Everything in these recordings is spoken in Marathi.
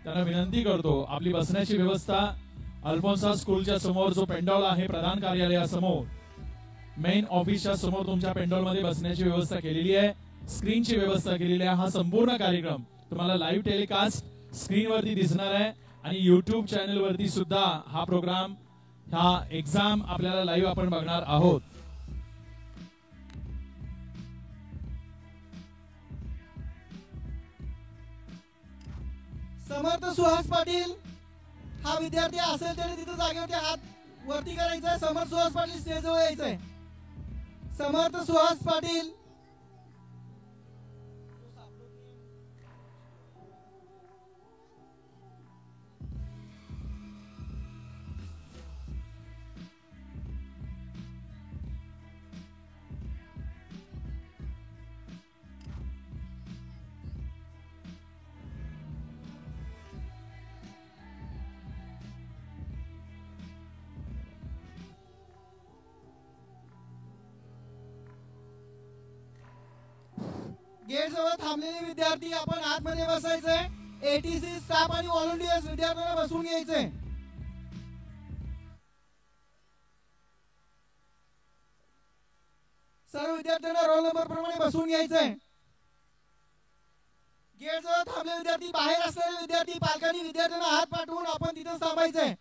त्यांना विनंती करतो आपली बसण्याची व्यवस्था अल्फोन्सा स्कूलच्या समोर जो पेंडॉल आहे प्रधान कार्यालयासमोर मेन ऑफिसच्या समोर तुमच्या पेंडॉलमध्ये बसण्याची व्यवस्था केलेली आहे, स्क्रीनची व्यवस्था केलेली आहे। हा संपूर्ण कार्यक्रम तुम्हाला लाईव्ह टेलिकास्ट स्क्रीनवरती दिसणार आहे आणि YouTube चॅनल वरती सुद्धा हा प्रोग्राम हा एक्झाम आपल्याला लाईव्ह आपण बघणार आहोत। समर्थ सुहास पाटील हा विद्यार्थी असेल त्याने तिथे जागेवरती हात वरती करायचा। समर्थ सुहास पाटील स्टेजवर यायचंय। समर्थ सुहास पाटील गेट जवळ थांबलेले विद्यार्थी आपण आतमध्ये बसायचंय। एटीसी स्टाफ आणि व्हॉलंटियर्स विद्यार्थ्यांना बसवून घ्यायचंय। सर्व विद्यार्थ्यांना रोल नंबर प्रमाणे बसवून घ्यायचंय। गेट जवळ थांबलेले विद्यार्थी, बाहेर असलेले विद्यार्थी, पालकांनी विद्यार्थ्यांना हात पाठवून आपण तिथे थांबायचंय।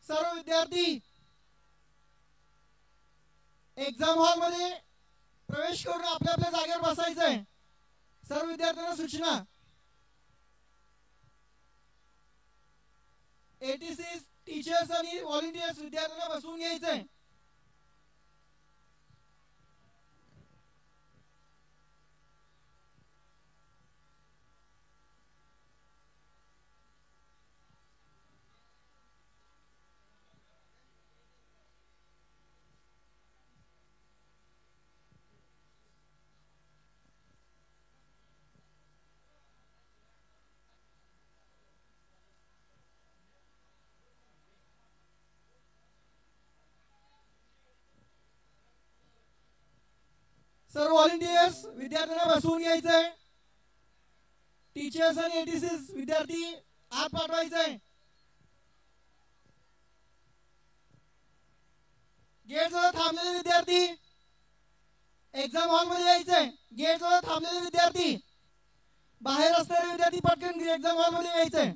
सर्व विद्यार्थी एक्झाम हॉल मध्ये प्रवेश करून आपल्या आपल्या जागेवर बसायचंय। सर्व विद्यार्थ्यांना सूचना, एटीसी टीचर्स आणि व्हॉलंटियर्स विद्यार्थ्यांना बसवून घ्यायचंय। सर्व व्हॉलंटियर्स विद्यार्थ्यांना बसवून घ्यायचंय। टीचर्स आणि एटीसी विद्यार्थी हात पाठवायचंय। गेट जवळ थांबलेले विद्यार्थी एक्झाम हॉल मध्ये यायचंय। गेट जवळ थांबलेले विद्यार्थी, बाहेर असणारे विद्यार्थी पटकन एक्झाम हॉल मध्ये यायचंय।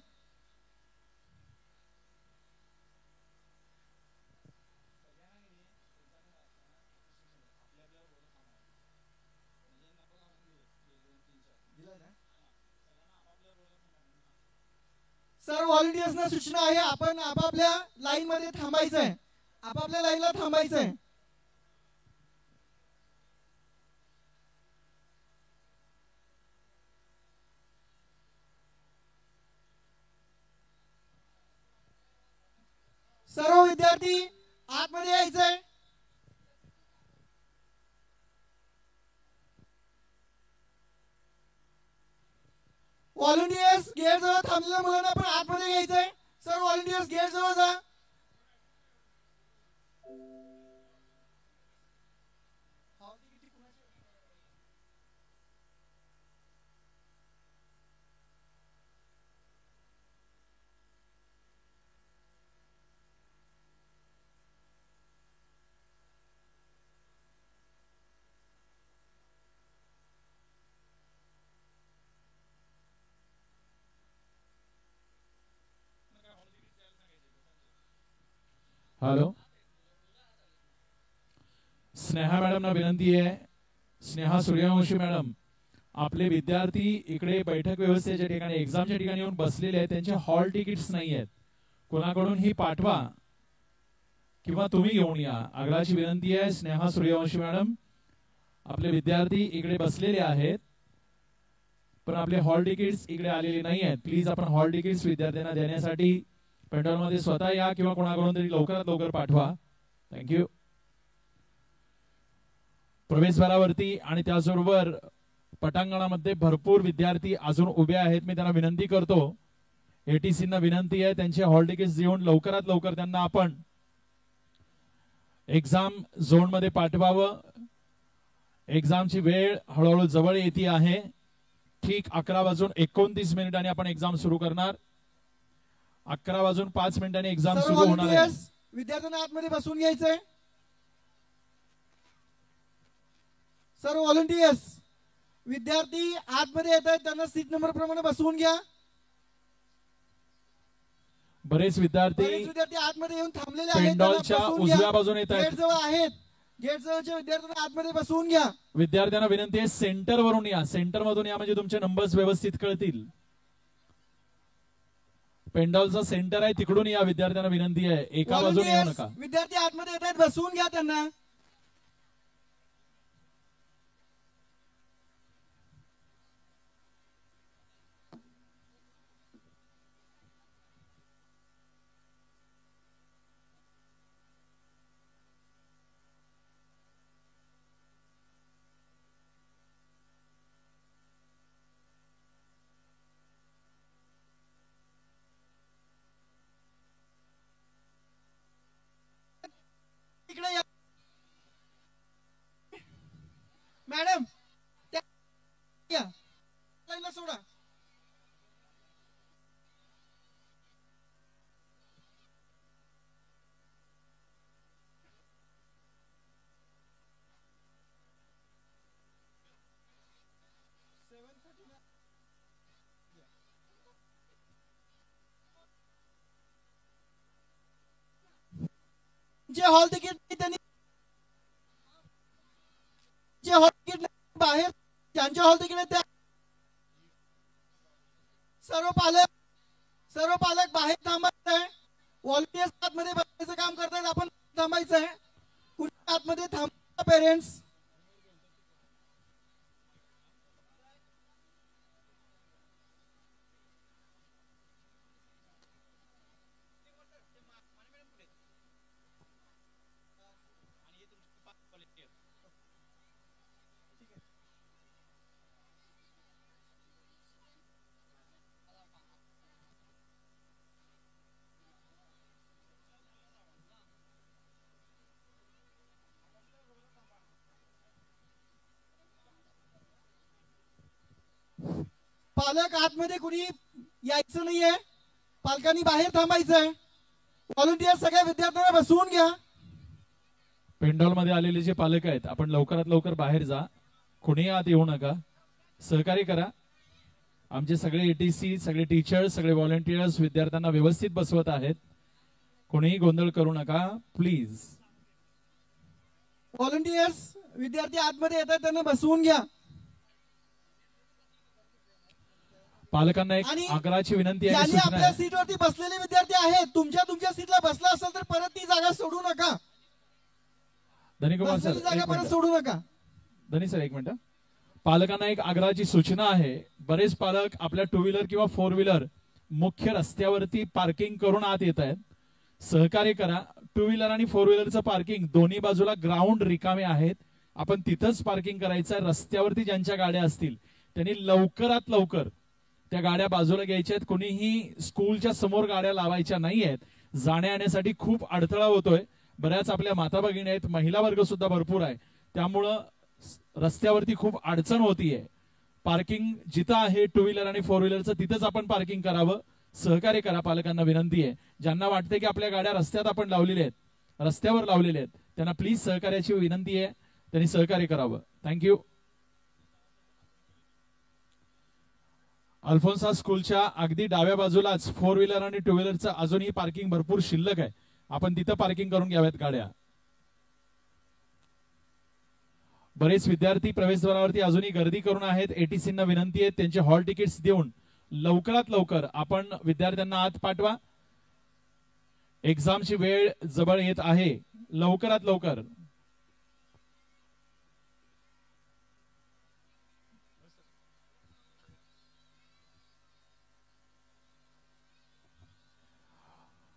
सर्व व्हॉलंटियर्सना सूचना आहे, आपण आपापल्या लाईन मध्ये थांबायचंय। आपापल्या लाईनला थांबायचंय। सर्व विद्यार्थी आतमध्ये यायचंय। व्हॉलंटियर्स गेट जवळ थांबलेल्या मुलांना पण आतमध्ये यायचंय। सर्व व्हॉलंटियर्स गेट जवळ जा। हॅलो, स्नेहा मॅडमना विनंती आहे, स्नेहा सूर्यवंशी मॅडम, आपले विद्यार्थी इकडे बैठक व्यवस्थेच्या ठिकाणी एक्झामच्या ठिकाणी येऊन बसलेले आहेत, त्यांचे हॉल तिकीट्स नाही आहेत, कोणाकडून ही पाठवा किंवा तुम्ही घेऊन या. आग्रहाची विनंती आहे स्नेहा सूर्यवंशी मॅडम, आपले विद्यार्थी इकडे बसलेले आहेत पण आपले हॉल तिकीट्स इकडे आलेले नाही आहेत. प्लीज आपण हॉल तिकीट्स विद्यार्थ्यांना देण्यासाठी पेंडॉलमध्ये स्वतः या किंवा कोणाकडून तरी लवकरात लवकर पाठवा. थँक्यू. प्रवेशद्वारावरती आणि त्याचबरोबर पटांगणामध्ये भरपूर विद्यार्थी अजून उभे आहेत. मी त्यांना विनंती करतो, एटीसीना विनंती आहे त्यांचे हॉल तिकीट्स देऊन लवकरात लवकर त्यांना आपण एक्झाम झोन मध्ये पाठवावं. एक्झामची वेळ हळूहळू जवळ येते आहे. ठीक 11:29 आपण एक्झाम सुरू करणार. 11:05 एक्झाम सुरू होणार आहे. विद्यार्थ्यांना आतमध्ये बसून घ्यायचंय. सर्व व्हॉलंटियर्स, विद्यार्थी आतमध्ये येत आहेत त्यांना सीट नंबर प्रमाणे बसवून घ्या. बरेच विद्यार्थी आतमध्ये येऊन थांबलेले आहेत. पेंडॉलच्या उजव्या बाजूने येत आहेत. गेट जवळ आहेत. गेट जवळच्या विद्यार्थ्यांना आतमध्ये बसवून घ्या. विद्यार्थ्यांना विनंती आहे सेंटर वरून या, सेंटर मधून या म्हणजे तुमचे नंबर्स व्यवस्थित कळतील. पेंडॉलचा सेंटर आहे तिकडून या. विद्यार्थ्यांना विनंती आहे एका बाजूने येऊ नका. विद्यार्थी आतमध्ये येत आहेत, बसवून घ्या त्यांना. इकडे या मॅडम, या लाईनला सोडा. जे हॉल तिकीट त्यांनी जे हॉल तिकीट बाहेर ज्यांचे हॉल तिकीट त्या सर्व पालक बाहेर थांबायचं आहे. व्हॉलंटियर्स आतमध्ये बसायचं काम करतायत, आपण थांबायचं आहे. कुणी आतमध्ये थांबा पेरेंट्स. पालक आतमध्ये कुणी यायचं नाहीये, पालकांनी बाहेर थांबायचंय. व्हॉलंटियर सगळ्या विद्यार्थ्यांना बसवून घ्या. पेंडॉल मध्ये आलेले जे पालक आहेत आपण लवकरात लवकर बाहेर जा, कुणी आत येऊ नका, सहकार्य करा. आमचे सगळे एटीसी, सगळे टीचर्स, सगळे व्हॉलंटियर्स विद्यार्थ्यांना व्यवस्थित बसवत आहेत. कोणीही गोंधळ करू नका प्लीज. व्हॉलंटियर्स विद्यार्थी आतमध्ये येतात त्यांना बसवून घ्या. पालकांना एक आग्रहाची विनंती आहे, सूचना आपल्या आहे. सीटवरती बसलेले विद्यार्थी आहेत, तुमच्या सीटला बसला असेल तर परत ती जागा सोडू नका. धनीकुमार सर, जागा परत सोडू नका. धनी सर एक मिनिट. पालकांना एक आग्रहाची सूचना आहे. बरेच पालक आपल्या टू व्हीलर किंवा फोर व्हीलर मुख्य रस्त्यावरती पार्किंग करून आत येत आहेत. सहकार्य करा. टू व्हीलर आणि फोर व्हीलरचं पार्किंग दोन्ही बाजूला ग्राउंड रिकामे आहेत, आपण तिथंच पार्किंग करायचं आहे. रस्त्यावरती ज्यांच्या गाड्या असतील त्यांनी लवकरात लवकर त्या गाड्या बाजूला घ्यायच्या आहेत. कोणीही स्कूलच्या समोर गाड्या लावायच्या नाही आहेत. जाण्या येण्यासाठी खूप अडथळा होतोय. बऱ्याच आपल्या माता भगिनी आहेत, महिला वर्ग सुद्धा भरपूर आहे, त्यामुळं रस्त्यावरती खूप अडचण होतीये. पार्किंग जिथं आहे टू व्हीलर आणि फोर व्हीलरचं तिथंच आपण पार्किंग करावं. सहकार्य करा. पालकांना विनंती आहे, ज्यांना वाटते की आपल्या गाड्या रस्त्यात आपण लावलेल्या आहेत, रस्त्यावर लावलेल्या आहेत, त्यांना प्लीज सहकार्याची विनंती आहे, त्यांनी सहकार्य करावं. थँक्यू. अल्फोन्सा स्कूलच्या अगदी डाव्या बाजूलाच फोर व्हीलर आणि टू व्हीलरचं अजूनही पार्किंग भरपूर शिल्लक आहे. आपण तिथं पार्किंग करून घ्याव्यात गाड्या. बरेच विद्यार्थी प्रवेशद्वारावरती अजूनही गर्दी करून आहेत. एटीसींना विनंती आहे त्यांचे हॉल तिकीट्स देऊन लवकरात लवकर आपण विद्यार्थ्यांना आत पाठवा. एक्झामची वेळ जवळ येत आहे. लवकरात लवकर.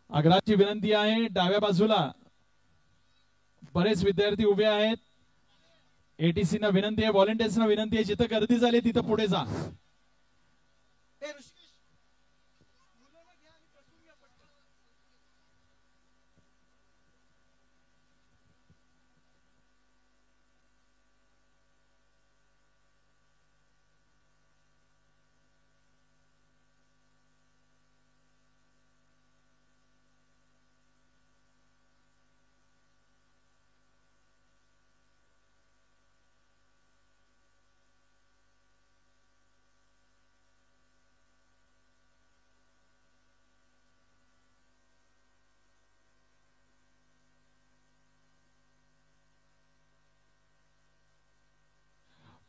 आग्रहाची विनंती आहे, डाव्या बाजूला बरेच विद्यार्थी उभे आहेत. एटीसीना विनंती आहे, व्हॉलंटियर्सना विनंती आहे, जिथं गर्दी झाली तिथं पुढे जा.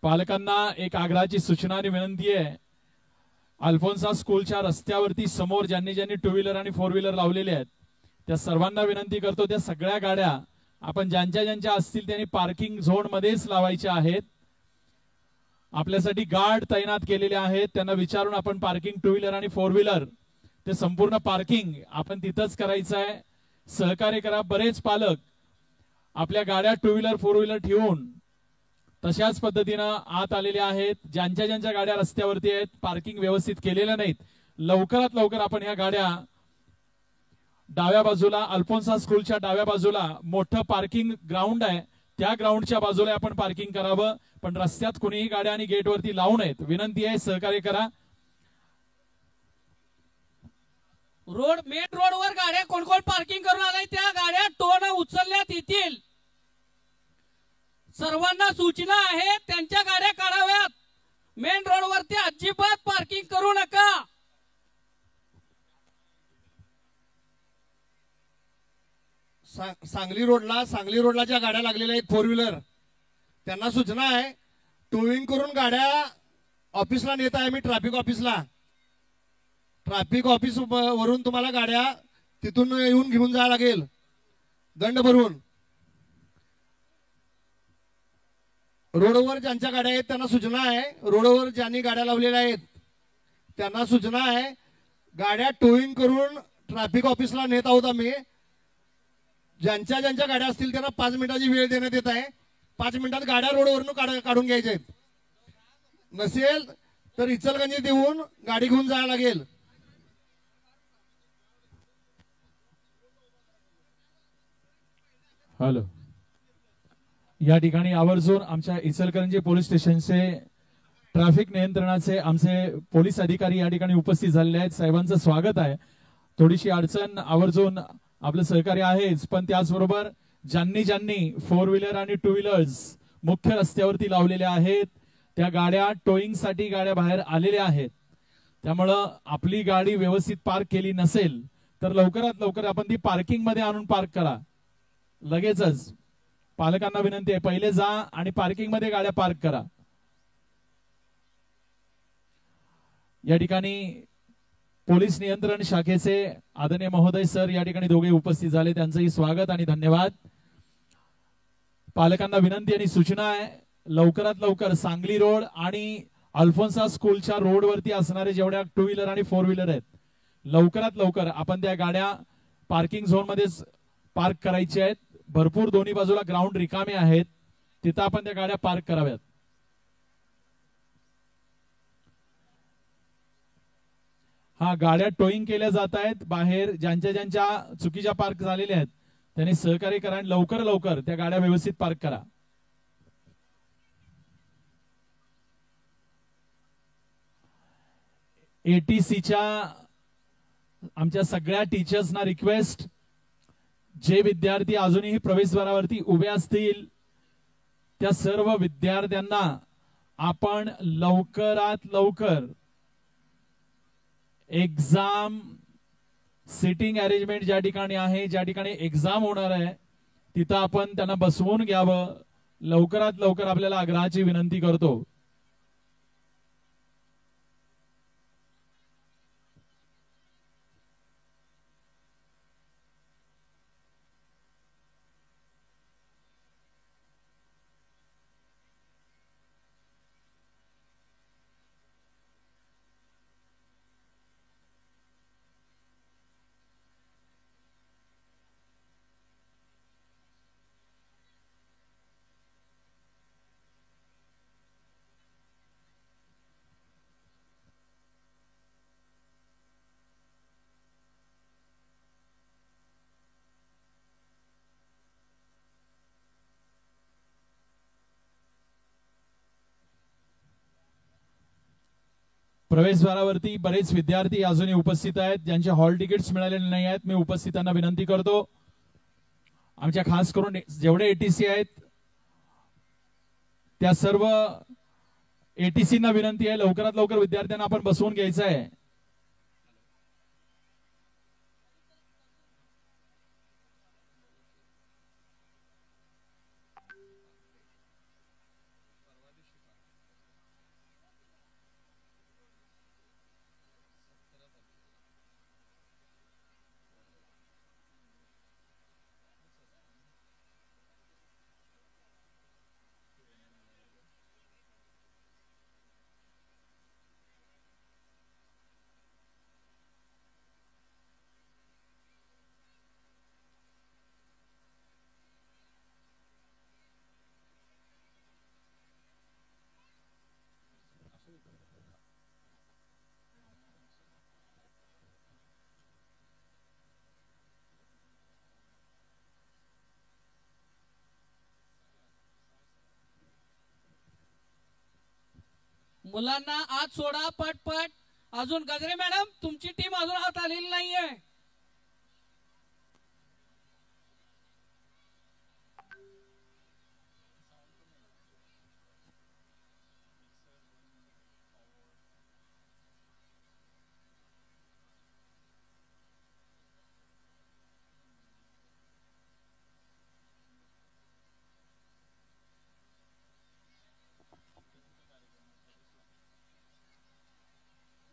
पालकांना एक आग्रहाची सूचना आणि विनंती आहे. अल्फोन्सा स्कूलच्या रस्त्यावरती समोर ज्यांनी ज्यांनी टू व्हीलर आणि फोर व्हीलर लावलेले आहेत त्या सर्वांना विनंती करतो, त्या सगळ्या गाड्या आपण ज्यांच्या ज्यांच्या असतील त्यांनी पार्किंग झोन मध्येच लावायच्या आहेत. आपल्यासाठी गार्ड तैनात केलेले आहेत, त्यांना विचारून आपण पार्किंग टू व्हीलर आणि फोर व्हीलर ते संपूर्ण पार्किंग आपण तिथंच करायचं आहे. सहकार्य करा. बरेच पालक आपल्या गाड्या टू व्हीलर फोर व्हीलर ठेवून तशाच पद्धतीनं आत आलेले आहेत. ज्यांच्या ज्यांच्या गाड्या रस्त्यावरती आहेत, पार्किंग व्यवस्थित केलेल्या नाहीत, लवकरात लवकर आपण ह्या गाड्या डाव्या बाजूला अल्फोन्सा स्कूलच्या डाव्या बाजूला मोठं पार्किंग ग्राउंड आहे, त्या ग्राउंडच्या बाजूला आपण पार्किंग करावं. पण रस्त्यात कुणीही गाड्या आणि गेटवरती लावू नयेत. विनंती आहे, सहकार्य करा. मेन रोडवर गाड्या कोण कोण पार्किंग करून आलाय त्या गाड्या टोन उचलण्यात येतील. सर्वांना सूचना आहे, त्यांच्या गाड्या काढाव्यात. मेन रोडवरती अजिबात पार्किंग करू नका. सांगली रोडला ज्या गाड्या लागलेल्या आहेत फोर व्हीलर, त्यांना सूचना आहे, टोविंग करून गाड्या ऑफिसला नेत आहे मी. ट्रॅफिक ऑफिस वरून तुम्हाला गाड्या तिथून येऊन घेऊन जायला लागेल दंड भरून. रोडवर ज्यांच्या गाड्या आहेत त्यांना सूचना आहे, रोडवर ज्यांनी गाड्या लावलेल्या आहेत त्यांना सूचना आहे, गाड्या टोविंग करून ट्रॅफिक ऑफिसला नेत आहोत आम्ही. ज्यांच्या ज्यांच्या गाड्या असतील त्यांना 5 मिनिटाची वेळ देण्यात येत आहे. 5 मिनिटात गाड्या रोडवरून काढून घ्यायच्या आहेत. नसेल तर इचलकरंजीत येऊन गाडी घेऊन जायला लागेल. हॅलो, या ठिकाणी आवर्जून आमच्या इचलकरंजी पोलीस स्टेशनचे ट्रॅफिक नियंत्रणाचे आमचे पोलीस अधिकारी या ठिकाणी उपस्थित झालेले आहेत. साहेबांचं स्वागत आहे. थोडीशी अडचण आवर्जून आपलं सहकार्य आहेच, पण त्याचबरोबर ज्यांनी ज्यांनी फोर व्हीलर आणि टू व्हीलर्स मुख्य रस्त्यावरती लावलेल्या आहेत त्या गाड्या टोईंग साठी गाड्या बाहेर आलेल्या आहेत. त्यामुळं आपली गाडी व्यवस्थित पार्क केली नसेल तर लवकरात लवकर आपण ती पार्किंग मध्ये आणून पार्क करा. लगेचच पालकांना विनंती आहे, पहिले जा आणि पार्किंग मध्ये गाड्या पार्क करा. या ठिकाणी पोलीस नियंत्रण शाखेचे आदरणीय महोदय सर या ठिकाणी दोघे उपस्थित झाले, त्यांचंही स्वागत आणि धन्यवाद. पालकांना विनंती आणि सूचना आहे, लवकरात लवकर सांगली रोड आणि अल्फोन्सा स्कूलच्या रोडवरती असणारे जेवढ्या टू व्हीलर आणि फोर व्हीलर आहेत लवकरात लवकर आपण त्या गाड्या पार्किंग झोन मध्येच पार्क करायच्या आहेत. भरपूर दोन्ही बाजूला ग्राउंड रिकामे आहेत, तिथं आपण त्या गाड्या पार्क कराव्यात. हा, गाड्या टोईंग केल्या जात आहेत बाहेर. ज्यांच्या ज्यांच्या चुकीच्या पार्क झालेल्या आहेत त्यांनी सहकार्य करा आणि लवकर लवकर त्या गाड्या व्यवस्थित पार्क करा. एटीसीच्या आमच्या सगळ्या टीचर्सना रिक्वेस्ट, जे विद्यार्थी अजूनही प्रवेशद्वारावरती उभे असतील त्या सर्व विद्यार्थ्यांना आपण लवकरात लवकर एक्झाम सिटिंग अरेंजमेंट ज्या ठिकाणी आहे, ज्या ठिकाणी एक्झाम होणार आहे, तिथं आपण त्यांना बसवून घ्यावं, लवकरात लवकर आपल्याला आग्रहाची विनंती करतो. प्रवेशद्वारावरती बरेच विद्यार्थी अजूनही उपस्थित आहेत, ज्यांचे हॉल तिकीट्स मिळालेले नाही आहेत. मी उपस्थितांना विनंती करतो, आमच्या खास करून जेवढे एटीसी आहेत त्या सर्व एटीसींना विनंती आहे, लवकरात लवकर विद्यार्थ्यांना आपण बसवून घ्यायचं आहे. मुलांना आत सोडा पटपट. अजून गजरे मॅडम, तुमची टीम अजून आत आलेली नाहीये.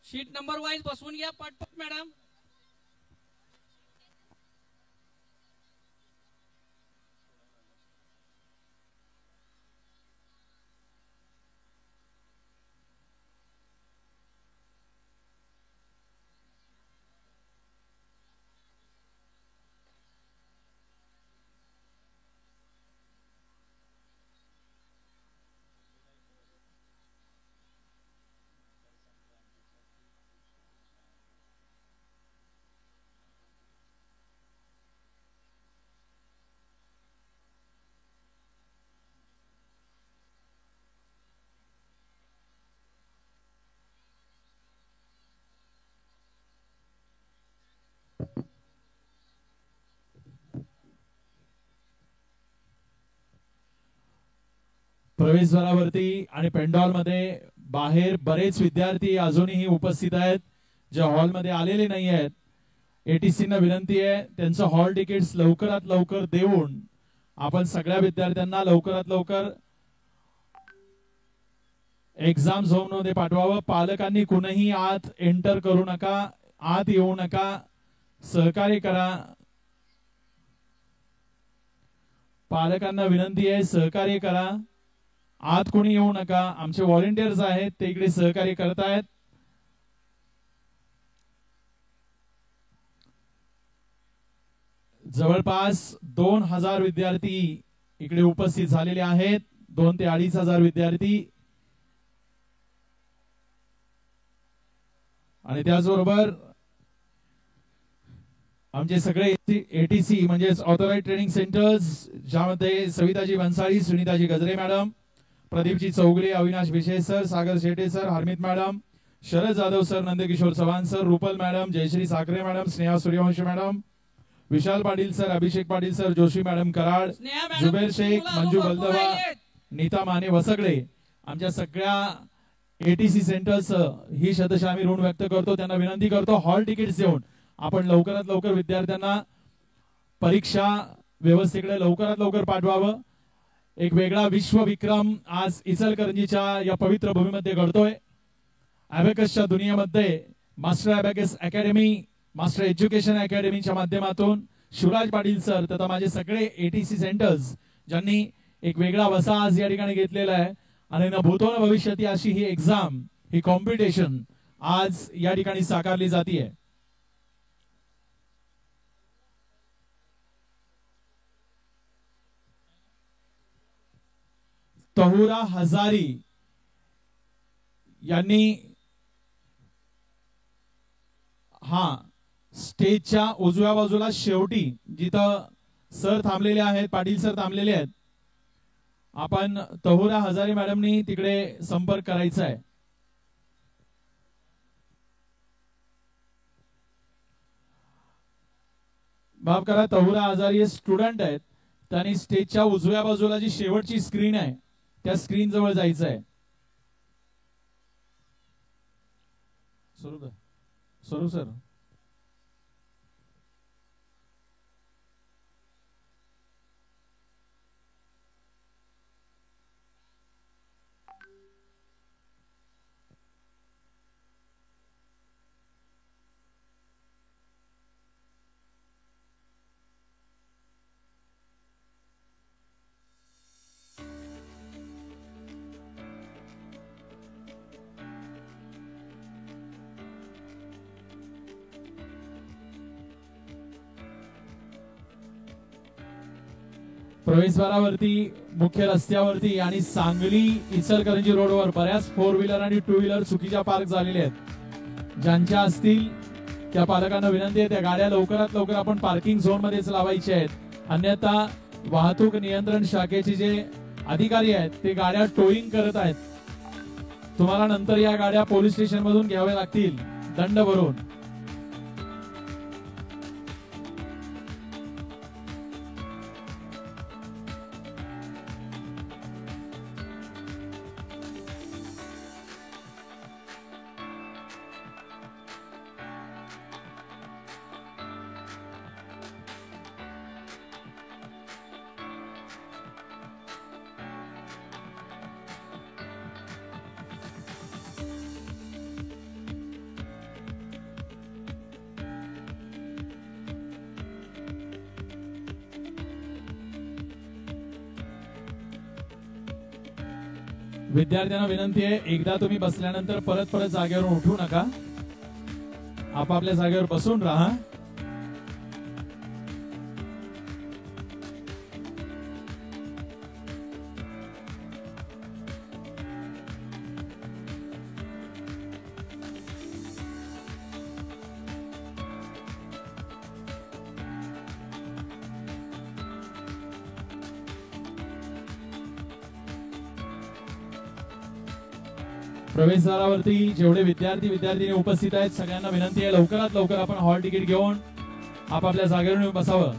शीट नंबर वाईज बसवून घ्या पटपट मॅडम. प्रवेशद्वारावरती आणि पेंडॉल मध्ये बाहेर बरेच विद्यार्थी अजूनही उपस्थित आहेत, जे हॉलमध्ये आलेले नाही आहेत. एटीसीना विनंती आहे, त्यांचं हॉल तिकीट्स लवकरात लवकर देऊन आपण सगळ्या विद्यार्थ्यांना लवकरात लवकर एक्झाम झोन मध्ये पाठवावं. पालकांनी कुणीही आत एंटर करू नका, आत येऊ नका, सहकार्य करा. पालकांना विनंती आहे, सहकार्य करा. आत कोणी येऊ नका. आमचे व्हॉलेंटियर्स आहेत, ते इकडे सहकार्य करत आहेत. जवळपास 2000 विद्यार्थी इकडे उपस्थित झालेले आहेत. 2 ते 2500 विद्यार्थी. आणि त्याचबरोबर आमचे सगळे एटीसी म्हणजेच ऑथोराइज ट्रेनिंग सेंटर्स, ज्यामध्ये सविताजी भन्साळी, सुनीताजी गजरे madam, प्रदीपजी Chougale, Avinash Vishesh sir, Sagar Shete sir, Harmeet madam, Sharad Jadhav sir, Nandkishor Chavan sir, Rupal madam, Jayashree Sakhare madam, Sneha Suryavanshi madam, Vishal Patil sir, Abhishek Patil sir, Joshi madam Karad, Zuber Shaikh, Manju Baldawa, Neeta Mane Vasgale, आमच्या सगळ्या एटीसी सेंटर्स ही शतशः आम्ही ऋण व्यक्त करतो. त्यांना विनंती करतो, हॉल तिकीट्स देऊन आपण लवकरात लवकर विद्यार्थ्यांना परीक्षा व्यवस्थेकडे लवकरात लवकर पाठवावं. एक वेगळा विश्वविक्रम आज इचलकरंजीच्या या पवित्र भूमीमध्ये घडतोय. अबॅकसच्या दुनियेमध्ये master abacus academy, master education अकॅडमीच्या माध्यमातून शिवराज पाटील सर तथा माझे सगळे एटीसी सेंटर्स ज्यांनी एक वेगळा वसा आज या ठिकाणी घेतलेला आहे आणि न भूतो न भविष्यती अशी ही एक्झाम, ही कॉम्पिटिशन आज या ठिकाणी साकारली जातीये. तहुरा हजारी यांनी स्टेजच्या उजव्या बाजूला शेवटी जिथं सर थांबलेले आहेत, पाटील सर थांबलेले आहेत, आपण तहुरा हजारी मॅडमनी तिकडे संपर्क करायचा आहे. माफ करा, तहुरा हजारी हे स्टुडंट आहेत. त्यांनी स्टेजच्या उजव्या बाजूला जी शेवटची स्क्रीन आहे त्या स्क्रीन जवळ जायचं आहे. स्वरूप सर प्रवेशद्वारावरती, मुख्य रस्त्यावरती आणि सांगली इचलकरंजी रोडवर बऱ्याच 4 व्हीलर आणि 2 व्हीलर चुकीच्या पार्क झालेल्या आहेत. ज्यांच्या असतील त्या पालकांना विनंती आहे त्या गाड्या लवकरात लवकर आपण पार्किंग झोन मध्येच लावायच्या आहेत. अन्यथा वाहतूक नियंत्रण शाखेचे जे अधिकारी आहेत ते गाड्या टोईंग करत आहेत. तुम्हाला नंतर या गाड्या पोलीस स्टेशन मधून घ्याव्या लागतील दंड भरून. विद्यार्थ्यांना विनंती आहे, एकदा तुम्ही बसल्यानंतर परत परत जागेवरून उठू नका. आपापल्या जागेवर बसून राहा. प्रवेशद्वारावरती जेवढे विद्यार्थी उपस्थित आहेत सगळ्यांना विनंती आहे लवकरात लवकर आपण हॉल तिकीट घेऊन आपापल्या जागेवर येऊन बसावं.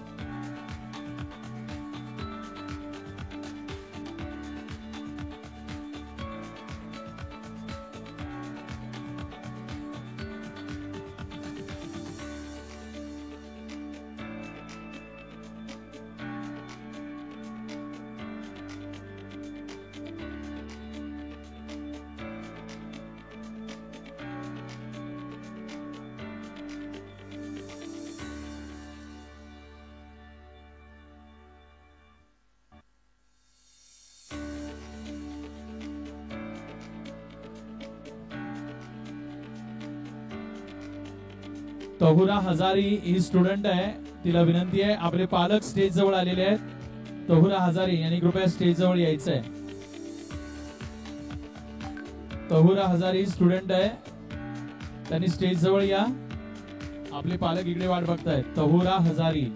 तहुरा हजारी ही स्टुडंट आहे, तिला विनंती आहे आपले पालक स्टेज जवळ आलेले आहेत. तहुरा हजारी यांनी कृपया स्टेज जवळ यायचं आहे. तहुरा हजारी स्टुडंट आहे, त्यांनी स्टेज जवळ या. आपले पालक इकडे वाट बघतायत. तहुरा हजारी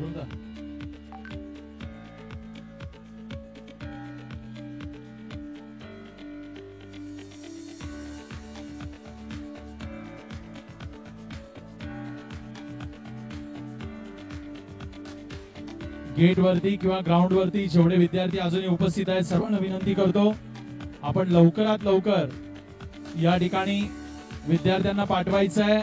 बोलता. गेट वरती किंवा ग्राउंड वरती जेवढे विद्यार्थी अजूनही उपस्थित आहेत सर्वांना विनंती करतो आपण लवकरात लवकर या ठिकाणी विद्यार्थ्यांना पाठवायचं आहे.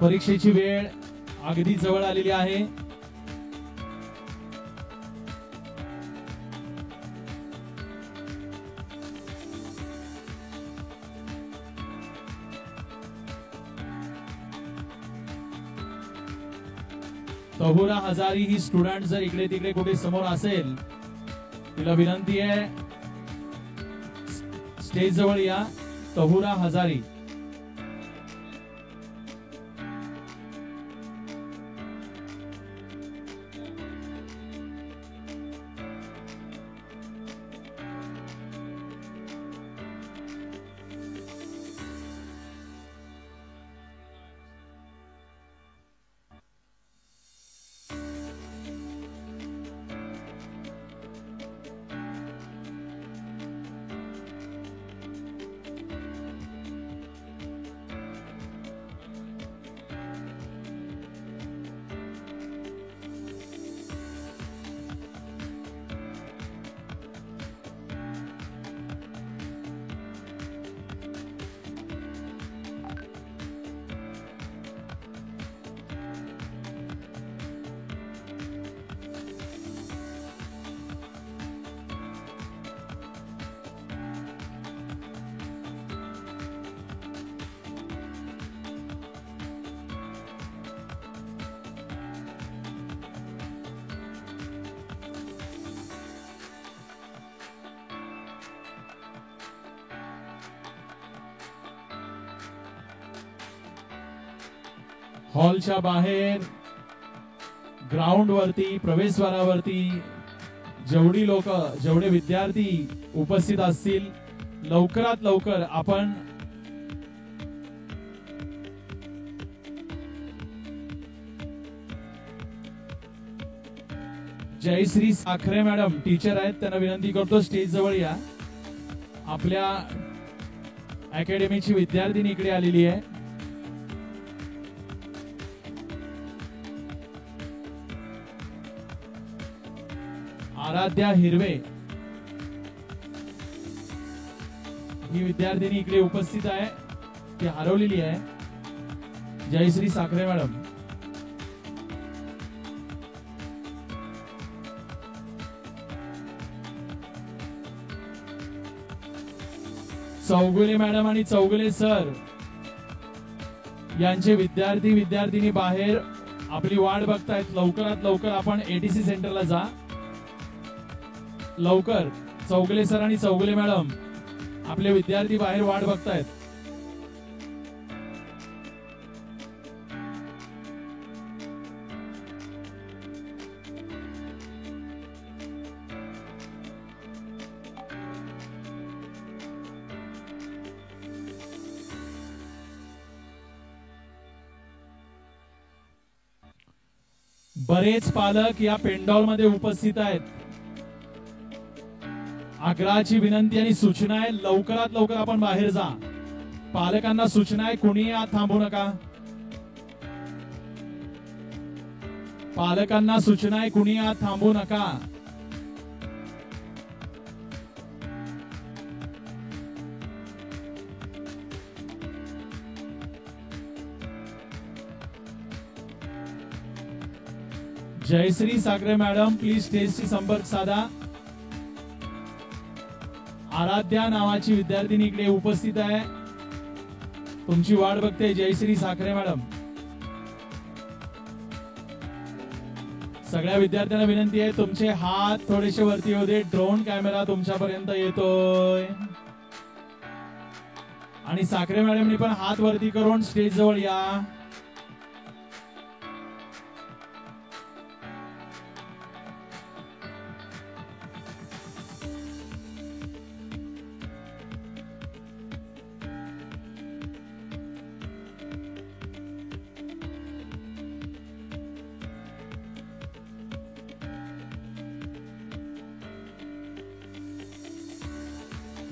परीक्षेची वेळ अगदी जवळ आलेली आहे. तहुरा हजारी ही स्टुडंट जर इकडे तिकडे कुठे समोर असेल तिला विनंती आहे स्टेज जवळ या. तहुरा हजारी. हॉलच्या बाहेर ग्राउंड वरती प्रवेशद्वारावरती जेवढे विद्यार्थी उपस्थित असतील लवकरात लवकर आपण जयश्री साखरे मॅडम टीचर आहेत त्यांना विनंती करतो स्टेज जवळ या. आपल्या अकॅडमीची विद्यार्थिनी इकडे आलेली आहे. आराध्या हिरवे ही विद्यार्थिनी इकडे उपस्थित आहे. ती हरवलेली आहे. जयश्री साखरे मॅडम. चौगुले मॅडम आणि चौगुले सर यांचे विद्यार्थी विद्यार्थिनी बाहेर आपली वाट बघतायत. लवकरात लवकर आपण एटीसी सेंटरला जा. लवकर चौगुले सर आणि चौगुले मॅडम आपले विद्यार्थी बाहेर वाट बघतायत. बरेच पालक या पेंडॉल मध्ये उपस्थित आहेत. आग्रहाची विनंती आणि सूचना आहे लवकरात लवकर आपण बाहेर जा. पालकांना सूचना आहे कुणी आत थांबू नका. पालकांना सूचना आहे कुणी आत थांबू नका. जयश्री साखरे मॅडम प्लीज स्टेजशी संपर्क साधा. आराध्या नावाची विद्यार्थिनी इकडे उपस्थित आहे. तुमची वाट बघते जयश्री साखरे मॅडम. सगळ्या विद्यार्थ्यांना विनंती आहे तुमचे हात थोडेसे वरती येऊ दे. ड्रोन कॅमेरा तुमच्यापर्यंत येतोय. आणि साखरे मॅडमनी पण हात वरती करून स्टेज जवळ या.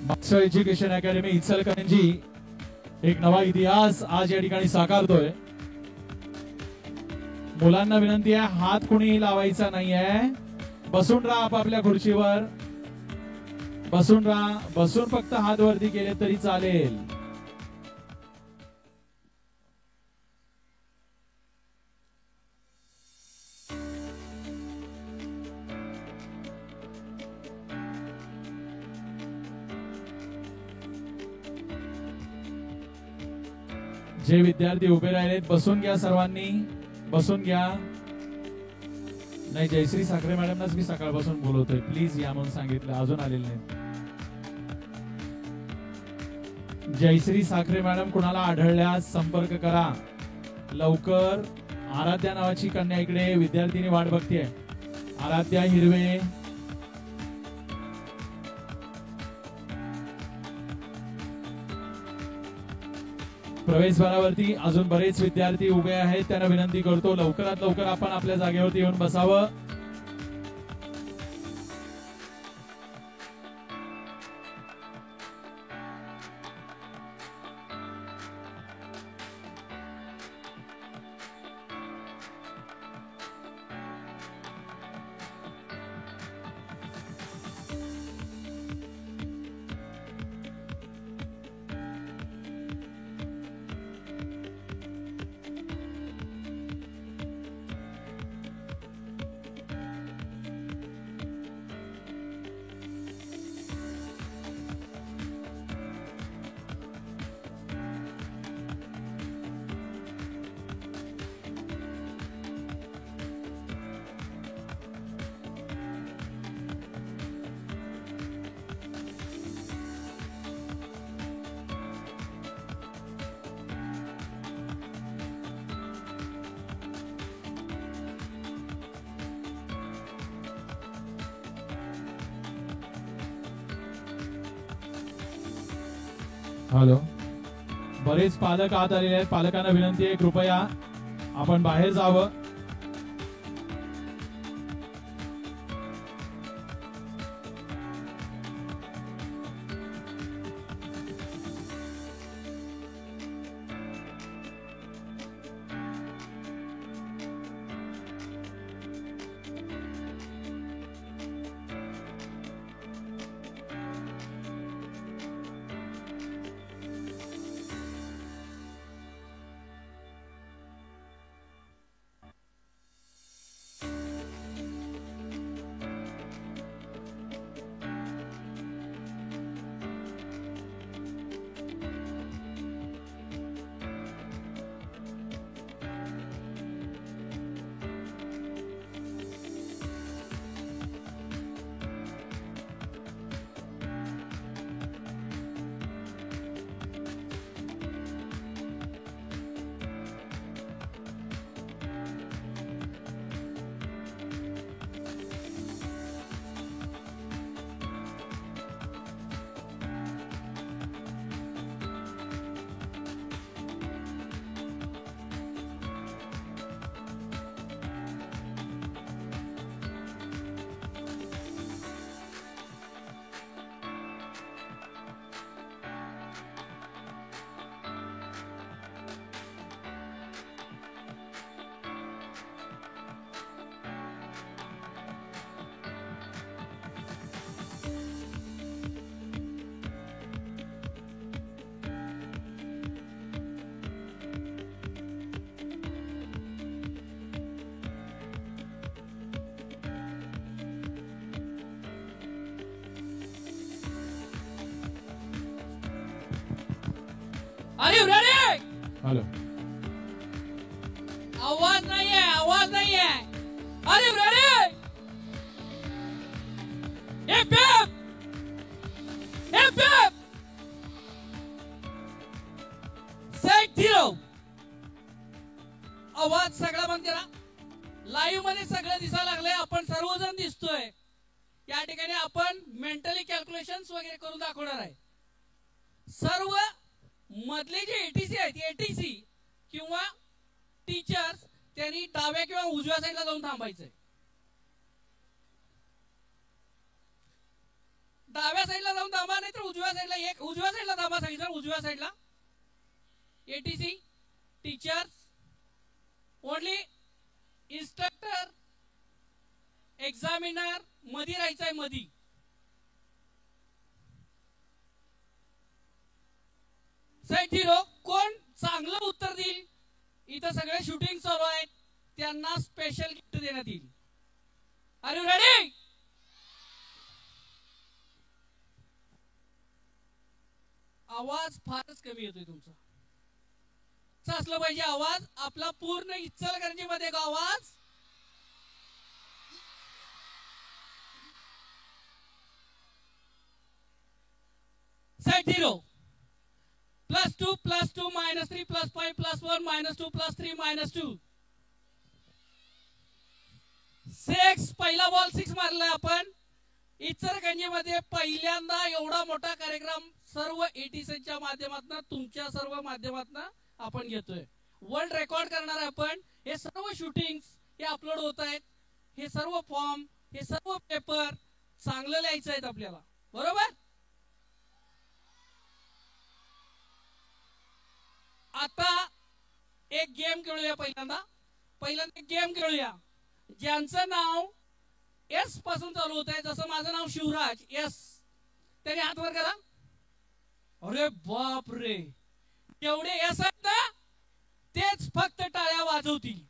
मास्टर एज्युकेशन अकॅडमी इचलकरंजी एक नवा इतिहास आज या ठिकाणी साकारतोय. मुलांना विनंती आहे, हात कुणीही लावायचा नाहीये. बसून राहा आपापल्या खुर्चीवर, बसून राहा. बसून फक्त हात वरती केले तरी चालेल. जे विद्यार्थी उभे राहिलेत बसून घ्या, सर्वांनी बसून घ्या. नाही, जयश्री साखरे मॅडमनाच मी सकाळपासून बोलवतोय, प्लीज या म्हणून सांगितलं, अजून आलेले नाही. जयश्री साखरे मॅडम कुणाला आढळल्यास संपर्क करा लवकर. आराध्या नावाची कन्या इकडे विद्यार्थिनी वाट बघतीये. आराध्या हिरवे, प्रवेशद्वारावरती अजून बरेच विद्यार्थी उभे आहेत. त्यांना विनंती करतो लवकरात लवकर आपण आपल्या जागेवरती येऊन बसावं. हॅलो, बरेच पालक आत आलेले आहेत. पालकांना विनंती आहे कृपया आपण बाहेर जावं. अरे रेडी, हॅलो, आवाज नाहीये, आवाज नाहीये. अरे ready, heap heap heap heap, set zero. आवाज सगळा बंद करा. लाईव्ह मध्ये सगळं दिसायला लागलंय, आपण सर्वजण दिसतोय. या ठिकाणी आपण मेंटली कॅल्क्युलेशन्स वगैरे करून दाखवणार आहे. सर्व मधले जे एटीसी आहेत, एटीसी किंवा टीचर्स, त्यांनी डाव्या किंवा उजव्या साईडला जाऊन थांबायचंय. डाव्या साईडला जाऊन थांबा, नाही तर उजव्या साईडला, एक उजव्या साईडला थांबा सगळीजण, उजव्या साईडला. ATC teachers only, instructor examiner मधी राहायचंय, मधी. Side zero. कोण चांगलं उत्तर देईल, इथं सगळे शूटिंग चालू आहेत, त्यांना स्पेशल गिफ्ट देण्यात येईल. Are you ready? आवाज फारच कमी येतोय तुमचा. असलं पाहिजे आवाज आपला पूर्ण इचलकरंजी मध्ये का आवाज. Side zero. +2 +2 -3 +5 +1 -2 +3 -2. 6. पहिला बॉल 6 मारलाय आपण. इचलकरंजी मध्ये पहिल्यांदा एवढा मोठा कार्यक्रम सर्व एटीसीच्या माध्यमातून, तुमच्या सर्व माध्यमातून आपण घेतोय. वर्ल्ड रेकॉर्ड करणार आहे आपण. हे सर्व शूटिंग हे अपलोड होत आहेत, हे सर्व फॉर्म, हे सर्व पेपर चांगलं लिहायचं आहेत आपल्याला, बरोबर. आता एक गेम खेळूया. पहिल्यांदा एक गेम खेळूया ज्यांचं नाव एस पासून चालू होत आहे. जसं माझं नाव शिवराज, एस. त्याने हात वर करा. अरे बाप रे, एवढे एस आहेत ना, तेच फक्त टाळ्या वाजवतील.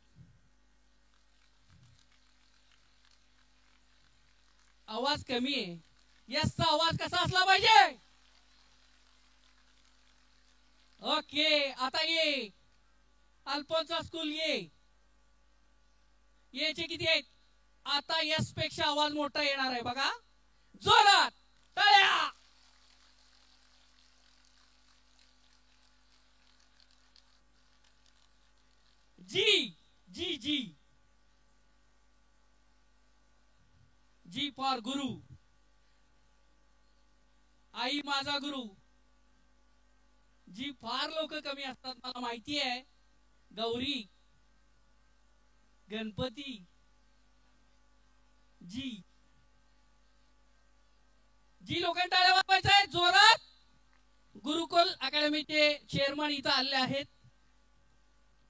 आवाज कमी आहे. यसचा आवाज कसा असला पाहिजे. ओके, आता ये अल्फोन्सा स्कूल, येचे किती आहेत. आता यस पेक्षा आवाज मोठा येणार आहे बघा. जोरात टाळ्या. जी जी जी जी फॉर गुरु. आई माझा गुरु. जी फार लोक कमी असतात मला माहिती आहे. गौरी, गणपती, जी जी लोकांना टाळ्या वाजवायच्या आहेत जोरात. गुरुकुल अकॅडमीचे चेअरमन इथं आले आहेत.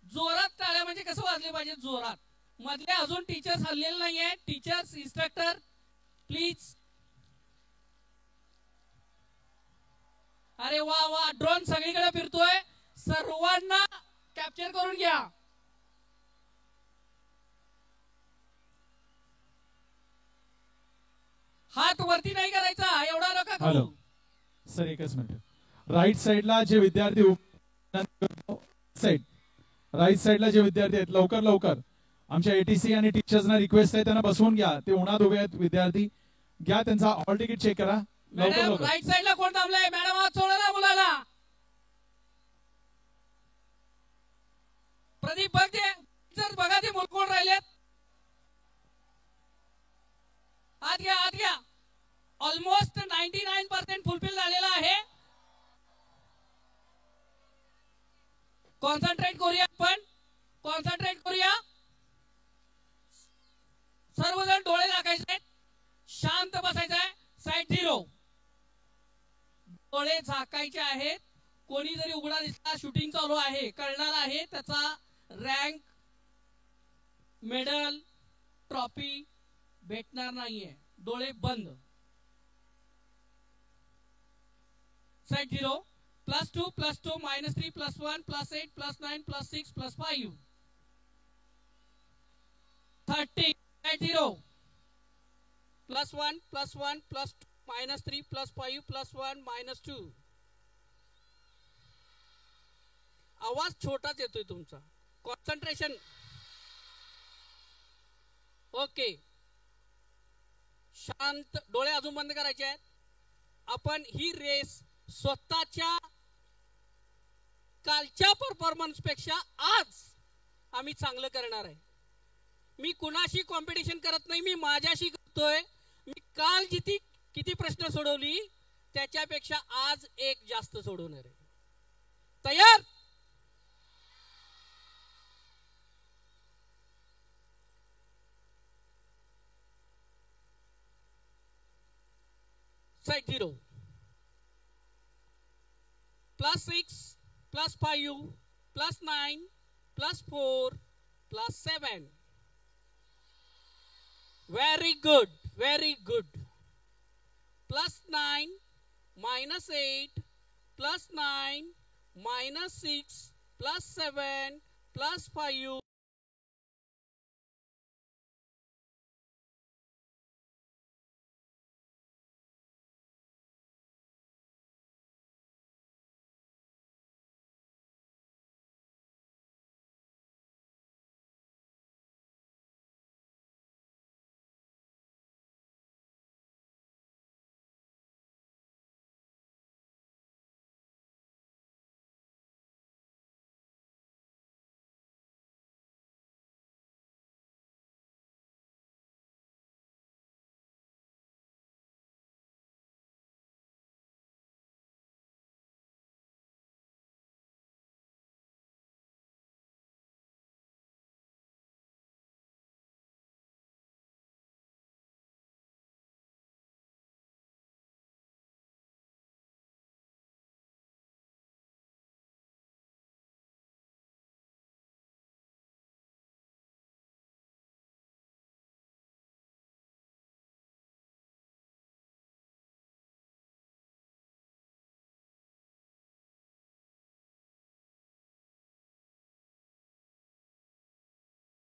जोरात टाळ्या म्हणजे कसं वाजले पाहिजे, जोरात. मधले अजून टीचर्स हल्लेले नाहीये. Teachers, instructor please. अरे वा वा, ड्रोन सगळीकडे फिरतोय, सर्वांना कॅप्चर करून घ्या. हात वरती नाही करायचा, एवढा नका करू. हॅलो सर, एकच मिनिट. राईट साइडला जे विद्यार्थी राईट साइडला जे विद्यार्थी आहेत, लवकर लवकर आमच्या एटीसी आणि टीचर्सना रिक्वेस्ट आहे, त्यांना बसवून घ्या. ते उन्हात उभे आहेत विद्यार्थी. घ्या त्यांचा हॉल तिकीट चेक करा लवकर मॅडम. लवकर. राईट साइडला कोण थांबलाय मॅडम, हात सोडा ना मुलाला. प्रदीप बघ ते, बघा ते मुलं कोण राहिलेत. आत घ्या, आत घ्या. ऑलमोस्ट 99% फुलफिल झालेला आहे. कॉन्सन्ट्रेट करूया आपण, कॉन्सन्ट्रेट करूया. सर्वजण डोळे झाकायचे, शांत बसायचं आहे. Side zero. डोळे झाकायचे आहेत. कोणी जरी उघडा दिसला, शूटिंग चालू आहे, कळणार आहे त्याचा रँक, मेडल, ट्रॉफी भेटणार नाहीये. डोळे बंद. Side zero. +2 +2 -3 +1 +8 +9 +6 +5 30. Side zero. +1 +1 +2 -3 +5 +1 -2. आवाज छोटाच येतोय तुमचा. कॉन्सन्ट्रेशन. ओके, शांत. डोळे अजून बंद करायचे आहेत. आपण ही रेस स्वतःच्या कालच्या परफॉर्मन्स पेक्षा आज आम्ही चांगलं करणार आहे. मी कुणाशी कॉम्पिटिशन करत नाही, मी माझ्याशी करतोय. मी काल किती प्रश्न सोडवली त्याच्यापेक्षा आज एक जास्त सोडवणार आहे. तयार. Side 0. +6 +5 +9 +4 +7. Very good, very good. +9 -8 +9 -6 +7 +5.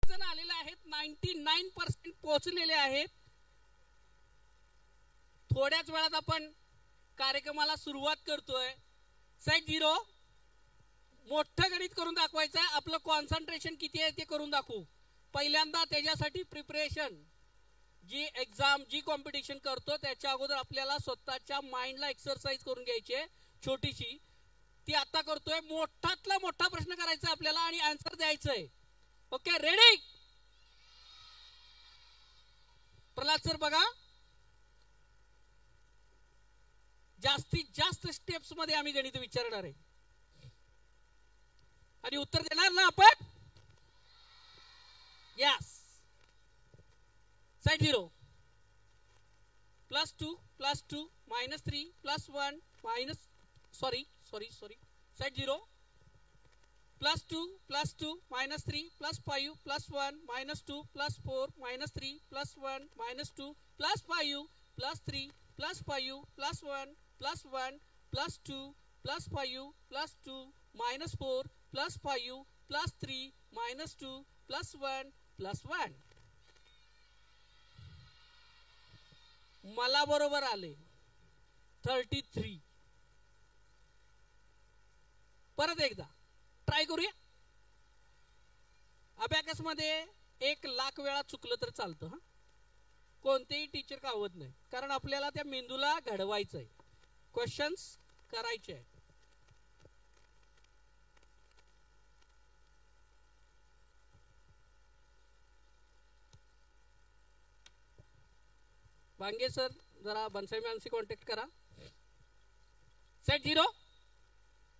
जण आलेले आहेत, 99% पोहोचलेले आहेत. थोड्याच वेळात आपण कार्यक्रमाला सुरुवात करतोय. Side 0. मोठं गणित करून दाखवायचं आहे. आपलं कॉन्सन्ट्रेशन किती आहे ते करून दाखवू. पहिल्यांदा त्याच्यासाठी प्रिपरेशन, जी एक्झाम जी कॉम्पिटिशन करतो त्याच्या अगोदर आपल्याला स्वतःच्या माइंडला एक्सरसाइज करून घ्यायची आहे छोटीशी. ती आता करतोय. मोठातला मोठा प्रश्न करायचा आहे आपल्याला आणि आन्सर द्यायचं आहे. Okay, ready? प्रल्हाद सर बघा, जास्तीत जास्त स्टेप्स मध्ये आम्ही गणित विचारणार आहे आणि उत्तर देणार ना आपण. यस. Side 0. +2 +2 -3 +1 sorry. Side 0. +2 +2 -3 +5 +1 -2 +4 -3 +1 -2 +5 +3 +5 +1 +1 +2 +5 +2 -4 +5 +3 -2 +1 +1. मला बरोबर आले 33. परत एकदा ट्राय करूया. अबॅकस मध्ये 1,00,000 वेळा चुकलं तर चालतं. हा, कोणतेही टीचर कावत नाही, कारण आपल्याला त्या मेंदूला घडवायचंय, क्वेश्चन्स करायचे आहेत. वांगे सर जरा बनसाई मॅमशी कॉन्टॅक्ट करा. Side 0.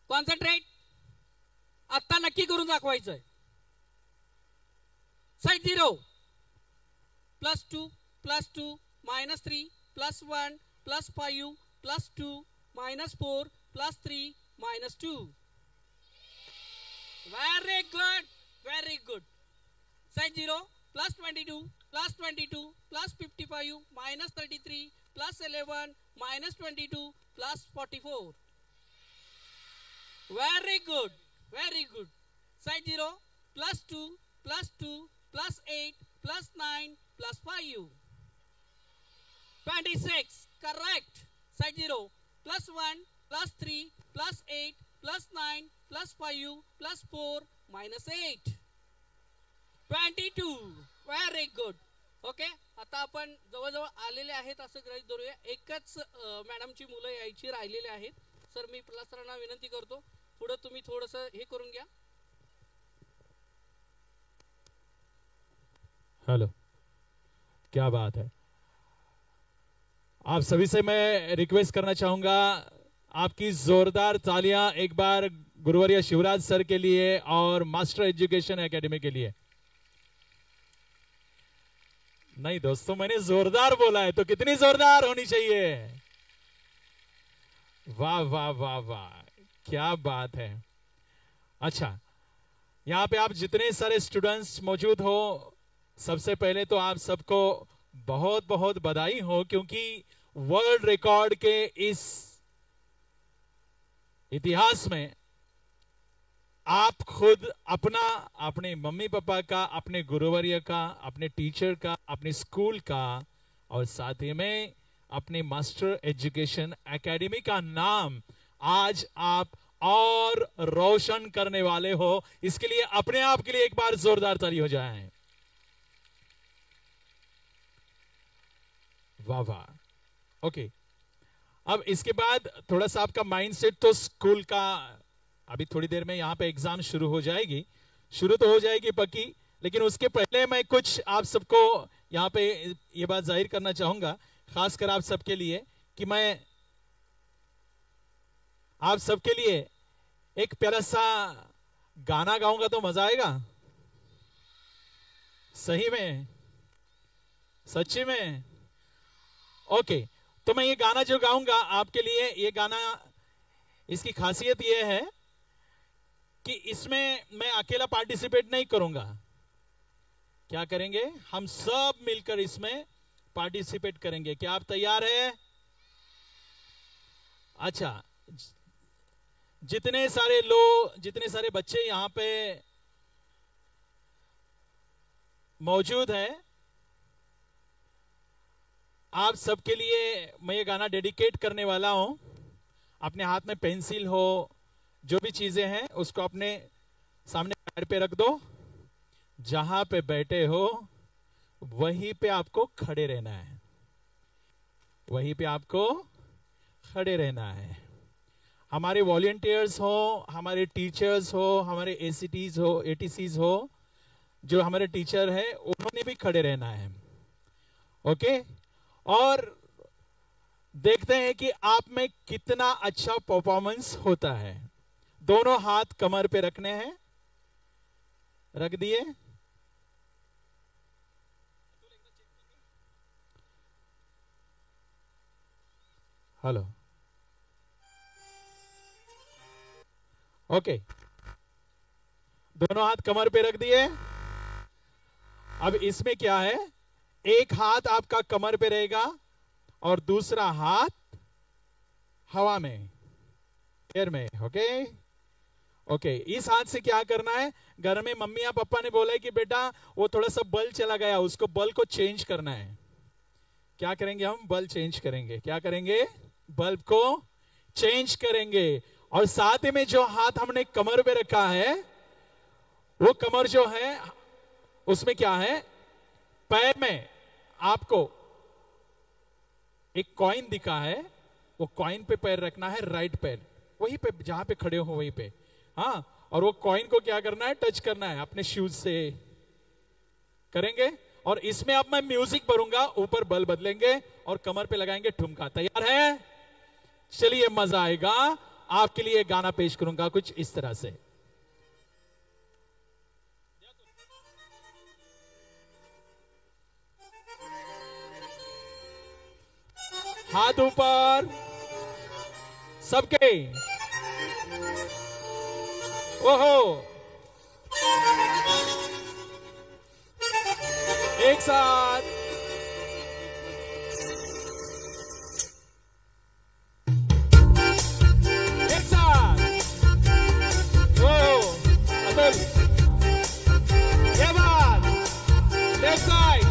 कॉन्सन्ट्रेट. आता नक्की करून दाखवायचंय. Side 0. +2 +2 -3 +1 +5 +2 -4 +3 -2. Very good, very good. Side 0. +22 +22 +55 -33 +11 -22 +44. Very good, very good. Side 0. +2 +2 +8 +9 +5. 26. Correct. Side 0. +1 +3 +8 +9 +5 +4 -8. 22. Very good. Okay, आता आपण जवळजवळ आलेले आहेत असं गृहीत धरूया. एकच मॅडमची मुलं यायची राहिलेले आहेत. सर मी प्रल्हाद सरांना विनंती करतो, पुढे तुम्ही थोडस हे करून घ्या. हेलो, क्या बात है. आप सभी से मैं रिक्वेस्ट करना चाहूंगा, आपकी जोरदार तालियां एक बार गुरुवर्य शिवराज सर के लिए और मास्टर एजुकेशन एकेडमी के लिए. नहीं दोस्तों, मैंने जोरदार बोला है तो कितनी जोरदार होनी चाहिए. वाह वाह वाह वाह, क्या बात है। अच्छा, यहाँ पे आप जितने सारे स्टूडेंट्स मौजूद हो, सबसे पहले तो आप सबको बहुत बहुत बधाई हो, क्योंकि वर्ल्ड रिकॉर्ड के इस इतिहास में आप खुद अपना, अपने मम्मी पापा का, अपने गुरुवर्य का, अपने टीचर का, अपने स्कूल का और साथ ही में अपने मास्टर एजुकेशन एकेडमी का नाम आज आप और रोशन करने वाले हो। इसके लिए अपने आप के लिए एक बार जोरदार ताली हो जाए। वाह वाह। ओके, अब इसके बाद थोड़ा सा आपका माइंडसेट तो स्कूल का, अभी थोड़ी देर में यहां पे एग्जाम शुरू हो जाएगी, शुरू तो हो जाएगी पक्की, लेकिन उसके पहले मैं कुछ आप सबको यहां पे ये बात जाहिर करना चाहूंगा, खासकर आप सबके लिए, कि मैं आप सबके लिए एक प्यारा सा गाना गाऊंगा तो मजा आएगा। सही में, सच्ची में? ओके, तो मैं ये गाना जो गाऊंगा आपके लिए, ये गाना, इसकी खासियत ये है कि इसमें मैं अकेला पार्टिसिपेट नहीं करूंगा। क्या करेंगे? हम सब मिलकर इसमें पार्टिसिपेट करेंगे। क्या आप तैयार हैं? अच्छा, जितने सारे लोग, जितने सारे बच्चे यहां पे मौजूद हैं, आप सबके लिए मैं ये गाना डेडिकेट करने वाला हूं। अपने हाथ में पेंसिल हो, जो भी चीजें हैं उसको अपने सामने पैर पे रख दो, जहां पे बैठे हो वहीं पे आपको खड़े रहना है, वहीं पे आपको खड़े रहना है। हमारे वॉलंटियर्स हो, हमारे टीचर्स हो, हमारे एसीटीज हो, एटीसीज हो, जो हमारे टीचर हैं, उन्होंने भी खड़े रहना है। ओके, और देखते हैं कि आप में कितना अच्छा परफॉर्मेंस होता है। दोनों हाथ कमर पे रखने हैं, रख दिए। हेलो, ओके, दोनों हाथ कमर पे रख दिए। अब इसमें क्या है, एक हाथ आपका कमर पे रहेगा और दूसरा हाथ हवा में, एयर में। ओके ओके, इस हाथ से क्या करना है, घर में मम्मी या पापा ने बोला है कि बेटा वो थोड़ा सा बल्ब चला गया, उसको बल्ब को चेंज करना है। क्या करेंगे हम? बल्ब चेंज करेंगे। क्या करेंगे? बल्ब को चेंज करेंगे। और साथ में जो हाथ हमने कमर पे रखा है, वो कमर जो है उसमें क्या है, पैर में आपको एक कॉइन दिखा है, वो कॉइन पे पैर रखना है, राइट पैर वहीं पे जहां पे खड़े हो वहीं पे। हाँ, और वो कॉइन को क्या करना है, टच करना है अपने शूज से। करेंगे? और इसमें अब मैं म्यूजिक भरूंगा, ऊपर बल बदलेंगे और कमर पे लगाएंगे ठुमका। तैयार है? चलिए, मजा आएगा। आपके लिए गाना पेश करूंगा कुछ इस तरह से। हाथ ऊपर सबके, ओहो, एक साथ, एक साथ, ओहो, अतुल, ये बात, लेफ्ट साइड।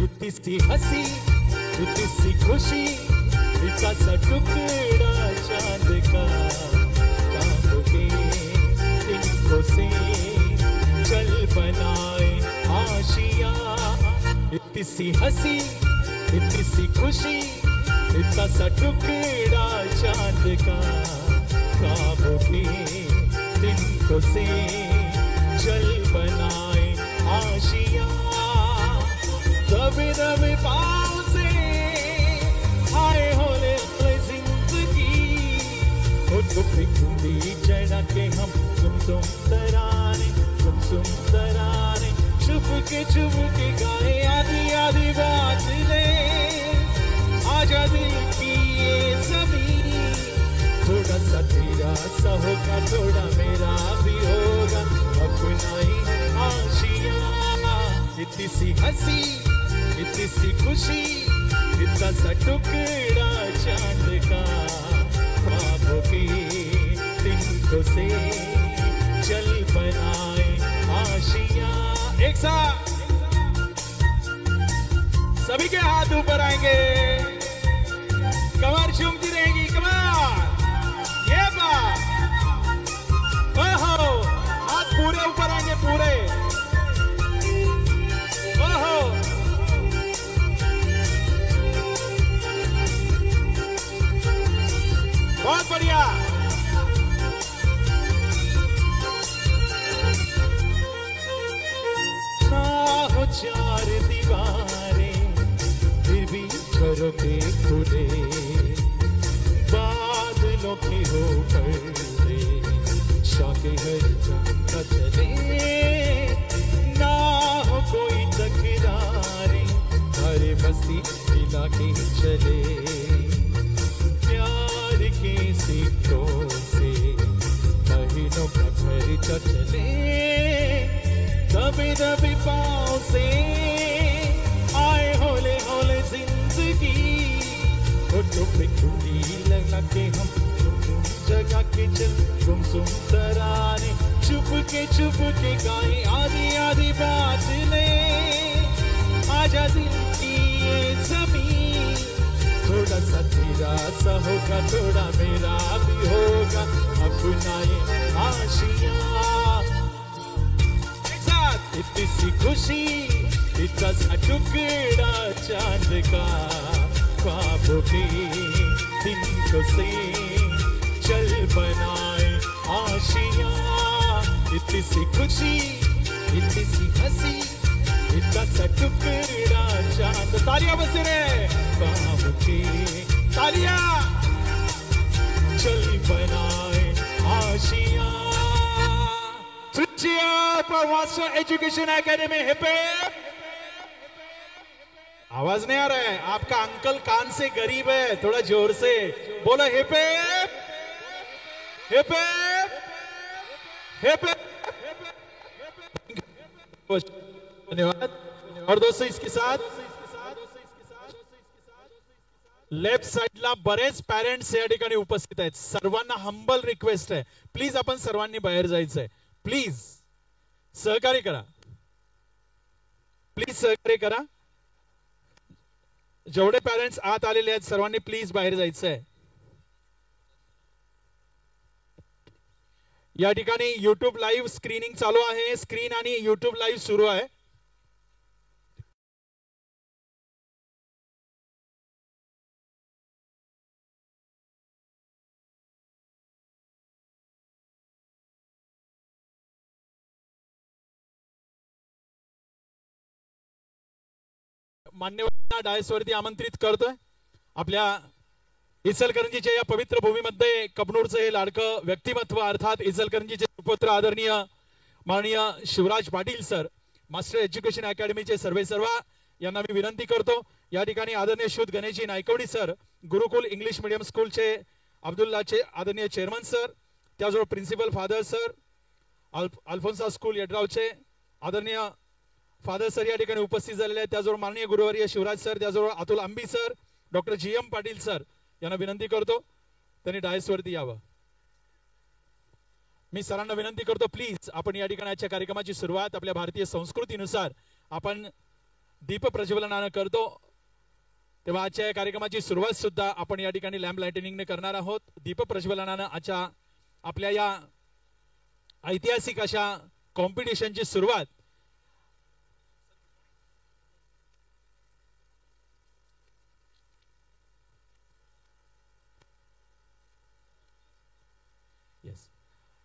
इतनी सी हंसी, इतनी सी खुशी, इतना सा टुकड़ा चांद का, चांद के तिनकों से चल बनाए आशिया। इतनी सी हंसी, इतनी सी खुशी, इतना सा टुकड़ा चांद का, ख्वाबों के तिनकों से चल बनाए आशिया। दबे दबे पाँव से हाय होले जिंदगी, खुदी चढ़ा के हम तुम तराने, तुम तराने, छुप के गाए आधी आधी बात ले। सा होगा थोड़ा मेरा भी होगा अपना ही आशियाना। इतनी सी हंसी इतनी सी खुशी इतना सा टुकड़ा चांद का ख्वाबों की तिनको से चल बनाए आशियां। एक साथ सभी के हाथ ऊपर आएंगे, कमर झूमती रहेगी, कमर ये बात। ओहो हाथ पूरे ऊपर आएंगे, पूरे ओहो बहुत बढ़िया। ना हो चार दीवारें फिर भी झरोखे खुले, बादलों के हो पर्दे शाके हर जंग का चले। ना हो कोई तकरारे हर बस्ती मिला के चले, प्यार के सिक्कों से महीनों का खर्चा चले। दबे दबे पाँव से आए होले होले जिंदगी, होठों पे कुंडी लगा के हम जगा के चल गुमसुम तराने, चुप के गाए आधी आधी बात ले। आजा दिल की ये जमीन, थोड़ा सा तेरा सा होगा थोड़ा मेरा भी होगा अपना ये आशियां। इतनी सी खुशी इतना सा टुकड़ा चांद का ख्वाबों की तिनको से चल बनाए आशियां। इतनी सी खुशी इतनी सी हंसी इतना सा टुकड़ा चांद। तालियां बज रहे ख्वाबों की तालियां, चल बनाए आशियां। पर master education academy hip hip. आवाज नहीं आ रहा है, आपका अंकल कान से गरीब है, थोड़ा जोर से बोलो heap heap heap heap heap. धन्यवाद। और दोस्तों इसके साथ लेफ्ट साइडला बरेच पॅरेंट्स या ठिकाणी उपस्थित आहेत, सर्वांना हंबल रिक्वेस्ट आहे, प्लीज आपण सर्वांनी बाहेर जायचंय, प्लीज सहकार्य करा, प्लीज सहकार्य करा। जेवढे पॅरेंट्स आत आलेले आहेत सर्वांनी प्लीज बाहेर जायचंय। या ठिकाणी युट्यूब लाईव्ह स्क्रीनिंग चालू आहे, स्क्रीन आणि युट्यूब लाईव्ह सुरू आहे। मान्यवरांना डायसवरती आमंत्रित करतोय। आपल्या इचलकरंजीच्या या पवित्र भूमीमध्ये कबनूरचं हे लाडकं व्यक्तिमत्व अर्थात इचलकरंजीचे सुपुत्र आदरणीय माननीय Shivraj Patil sir, master education अकॅडमीचे सर्वेसर्वा यांना मी विनंती करतो। या ठिकाणी आदरणीय शुद्ध गणेशजी Naikwadi sir, Gurukul English medium स्कूलचे अब्दुल्लाचे आदरणीय चेअरमन सर, त्याचबरोबर principal father sir, Alphonsa school यड्रावचे आदरणीय फादर सर या ठिकाणी उपस्थित झालेले आहेत। त्याचबरोबर माननीय गुरुवर्य शिवराज सर, त्याचबरोबर Atul Ambi sir, doctor GM Patil sir यांना विनंती करतो त्यांनी डायसवरती यावं। मी सरांना विनंती करतो प्लीज आपण या ठिकाणी आजच्या कार्यक्रमाची सुरुवात आपल्या भारतीय संस्कृतीनुसार आपण दीप प्रज्वलनाने करतो, तेव्हा आजच्या या कार्यक्रमाची सुरुवात सुद्धा आपण या ठिकाणी लॅम्प लाइटिंगने करणार आहोत। दीप प्रज्वलनाने आजच्या आपल्या या ऐतिहासिक अशा कॉम्पिटिशनची सुरुवात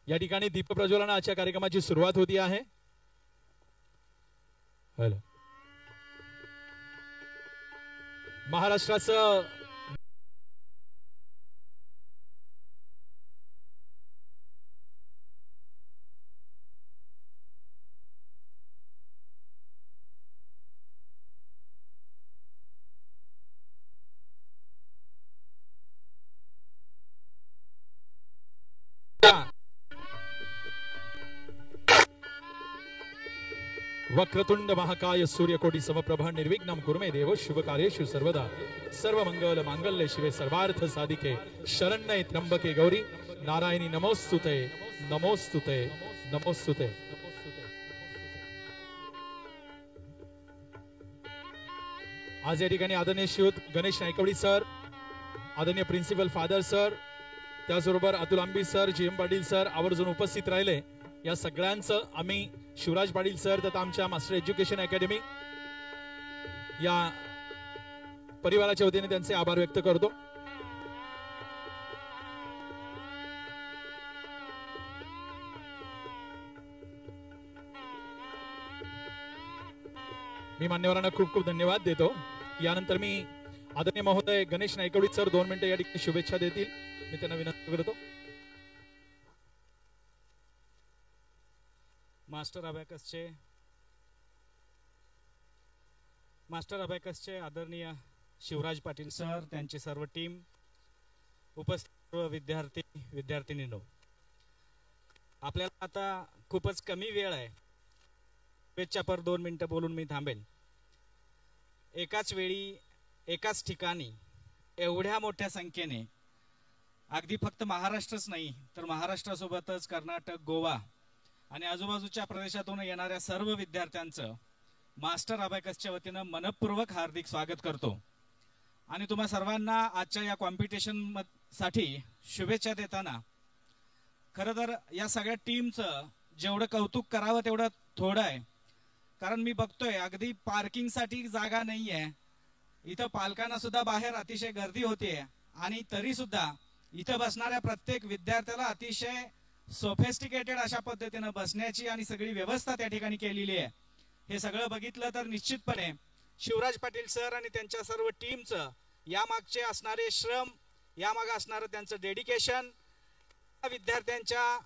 या ठिकाणी दीप प्रज्वलन आजच्या कार्यक्रमाची सुरुवात होती आहे। हॅलो महाराष्ट्राचं वक्रतुंड महाकाय सूर्यकोटी समप्रभ निर्विघ्नं कुर्मे देव शुभकार्येषु सर्वदा सर्वमंगल मांगल्ये शिवे सर्वार्थ साधिके शरण्ये त्र्यंबके गौरी नारायणी नमोस्तुते नमोस्तुते नमोस्तुते। आज या ठिकाणी आदरणीय श्रीयुत गणेश नायकवडी सर, आदरणीय प्रिन्सिपल फादर सर, त्याचबरोबर Atul Ambi sir, G M Patil sir आवर्जून उपस्थित राहिले। या सगळ्यांचं आम्ही शिवराज पाटील सर तथा आमच्या मास्टर एज्युकेशन अकॅडमी या परिवाराच्या वतीने त्यांचे आभार व्यक्त करतो। मी मान्यवरांना खूप खूप धन्यवाद देतो। यानंतर मी आदरणीय महोदय गणेश नायकवडी सर 2 मिनिटे या ठिकाणी शुभेच्छा देतील, मी त्यांना विनंती करतो। मास्टर अबॅकसचे आदरणीय शिवराज पाटील सर, त्यांची सर्व टीम, उपस्थित विद्यार्थी विद्यार्थिनींनो, आपल्याला आता खूपच कमी वेळ आहे। शुभेच्छा पर 2 मिनिटं बोलून मी थांबेल। एकाच वेळी एकाच ठिकाणी एवढ्या मोठ्या संख्येने अगदी फक्त महाराष्ट्रच नाही तर महाराष्ट्रासोबतच कर्नाटक, गोवा आणि आजूबाजूच्या प्रदेशातून येणाऱ्या सर्व विद्यार्थ्यांचं मास्टर अबॅकसच्या वतीनं मनपूर्वक हार्दिक स्वागत करतो आणि तुम्हा सर्वांना आजच्या या कॉम्पिटिशन साठी शुभेच्छा देताना खरं तर या सगळ्या टीमचं जेवढं कौतुक करावं तेवढं थोडं आहे। कारण मी बघतोय अगदी पार्किंग साठी जागा नाहीये, इथं पालकांना सुद्धा बाहेर अतिशय गर्दी होते आणि तरी सुद्धा इथं बसणाऱ्या प्रत्येक विद्यार्थ्याला अतिशय सोफिस्टिकेटेड अशा पद्धतीने बसण्याची आणि सगळी व्यवस्था त्या ठिकाणी केलेली आहे। हे सगळं बघितलं तर निश्चितपणे शिवराज पाटील सर आणि त्यांच्या सर्व टीमचं यामागचे असणारे श्रम, यामागे असणारं त्यांचं डेडिकेशन, विद्यार्थ्यांच्या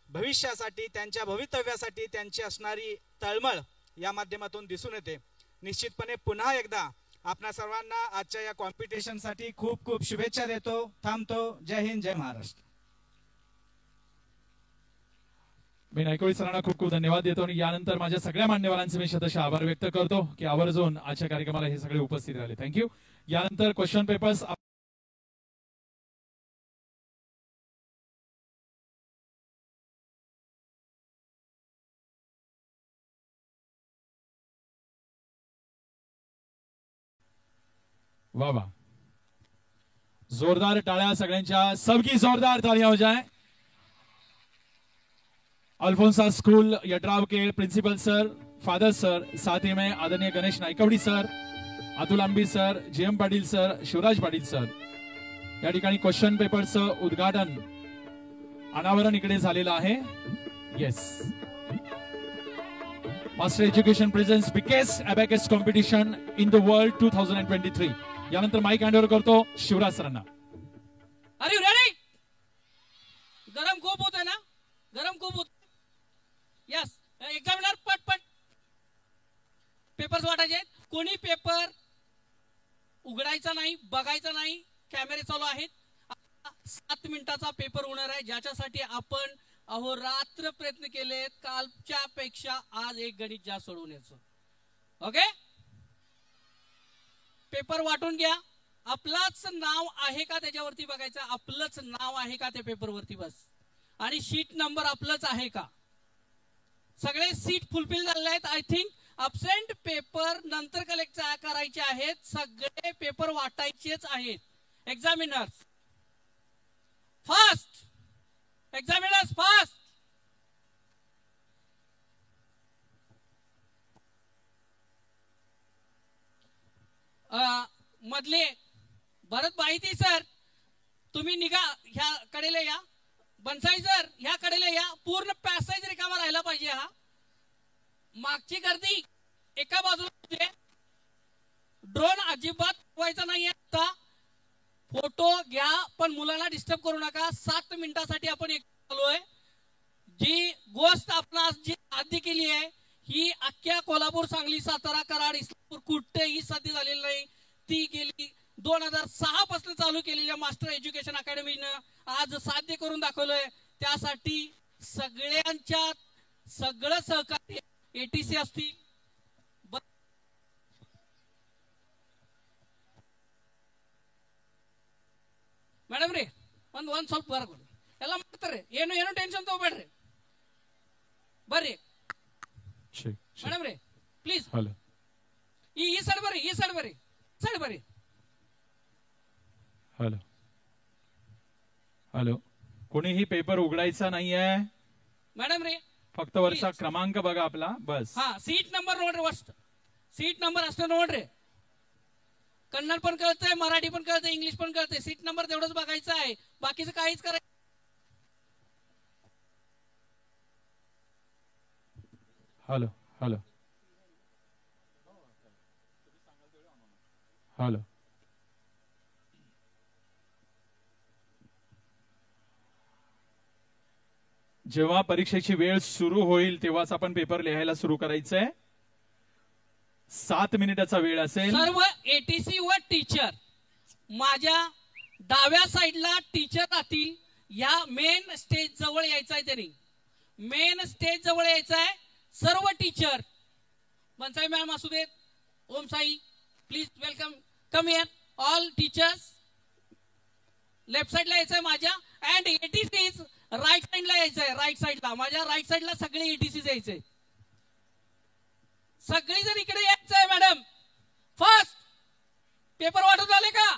भविष्यासाठी, त्यांच्या भवितव्यासाठी त्यांची असणारी तळमळ या माध्यमातून दिसून येते। निश्चितपणे पुन्हा एकदा आपणा सर्वांना आजच्या या कॉम्पिटिशन साठी खूप खूप शुभेच्छा देतो। थांबतो। जय हिंद, जय महाराष्ट्र। मी नायकवडी सरांना खूप खूप धन्यवाद देतो आणि यानंतर माझ्या सगळ्या मान्यवरांचे मी शतशः आभार व्यक्त करतो की आवर्जून आजच्या कार्यक्रमाला हे सगळे उपस्थित राहिले। थँक्यू। यानंतर क्वेश्चन पेपर्स वाह वाह, जोरदार टाळ्या सगळ्यांच्या, सबकी जोरदार तालियां हो जाए। अल्फोंसा स्कूल यड्राव के प्रिंसिपल सर, फादर सर, साथ ही में आदरणीय Ganesh Naikwadi sir, Atul Ambi sir, G M Patil sir, Shivraj Patil sir, या ठिकाणी क्वेश्चन पेपरचं उद्घाटन अनावरण इकडे झालेलं आहे। Yes, master education presents biggest abacus competition in the world 2023। यानंतर माईक हँड ओव्हर करतो शिवराज सरांना। Are you ready? गरम खूप होत आहे ना, गरम खूप होत। यस, एक्झामिनर पटपट पेपर्स वाटायचे। कोणी पेपर उघडायचा नाही, बघायचा नाही, कॅमेरे चालू आहेत। 7 मिनिटाचा पेपर होणार आहे, ज्याच्यासाठी आपण अहोरात्र प्रयत्न केलेत, कालच्या पेक्षा आज 1 गणित जास्त सोडवण्याचं। ओके, पेपर वाटून घ्या। आपलाच नाव आहे का त्याच्यावरती बघायचं, आपलंच नाव आहे का त्या पेपरवरती बस, आणि शीट नंबर आपलंच आहे का। सगळे सीट फुलफिल झालेले आहेत। आय थिंक अब्सेंट पेपर नंतर कलेक्ट करायचे आहेत, सगळे पेपर वाटायचेच आहेत। एक्झामिनर्स फास्ट, एक्झामिनर्स फास्ट। मधले भरत माहिती सर, तुम्ही निघा, ह्या कडेला या। बनसाई सर, ह्या कडेला या, पूर्ण पॅसेज रिकामा राहिला पाहिजे। हा मागची गर्दी एका बाजूला, ड्रोन अजिबात व्हायचा नाहीये। आता फोटो घ्या पण मुलांना डिस्टर्ब करू नका। 7 मिनिटासाठी आपण एक चालूय। जी गोष्ट आपण जी आधी केली आहे ही अख्ख्या कोल्हापूर, सांगली, सातारा, कराड, इस्लामपूर कुठेही साध्य झालेली नाही। ती गेली 2006 पासून चालू केलेल्या मास्टर एज्युकेशन अकॅडमीनं आज साध्य करून दाखवलंय। त्यासाठी सगळ्यांच्या सगळं सहकार्य, एटीसी असतील, ಮೇಡಮ್ ರೀ ಒಂದ್ ಸ್ವಲ್ಪ ಬರಬಹುದು ಎಲ್ಲ ಮಾಡ್ತಾರೆ ಏನು ಟೆನ್ಷನ್ ತಗೋಬೇಡ್ರಿ ಬರ್ರಿ ಮೇಡಮ್ ರೀ ಪ್ಲೀಸ್ ಹಲೋ ಈ ಸೈಡ್ ಬರ್ರಿ हॅलो हॅलो कोणीही पेपर उघडायचा नाहीये मॅडम रे फक्त वरचा क्रमांक बघा आपला बस हा सीट नंबर ನೋಡ್ರಿ ಫಸ್ಟ್ सीट नंबर ಅಷ್ಟೇ ನೋಡ್ರಿ कन्नड पण कळतंय मराठी पण कळतंय इंग्लिश पण कळतंय सीट नंबर तेवढंच बघायचं आहे बाकीचं काहीच करायचं हॅलो हॅलो हॅलो जेव्हा परीक्षेची वेळ सुरू होईल तेव्हाच आपण पेपर लिहायला सुरू करायचंय 7 मिनिटाचा वेळ असेल सर्व एटीसी व टीचर माझ्या डाव्या साईडला टीचर राहतील या मेन स्टेज जवळ यायचं आहे त्यांनी मेन स्टेज जवळ यायचं आहे सर्व टीचर मनसाई मॅम असू देत Om Sai please welcome come here all teachers left साइडला यायचंय माझ्या अँड एटीसीज राईट साइडला यायचंय राईट साइडला माझ्या राईट साइडला सगळे एटीसीज यायचंय सगळी जण इकडे यायचंय मॅडम फर्स्ट पेपर वाटून झाले का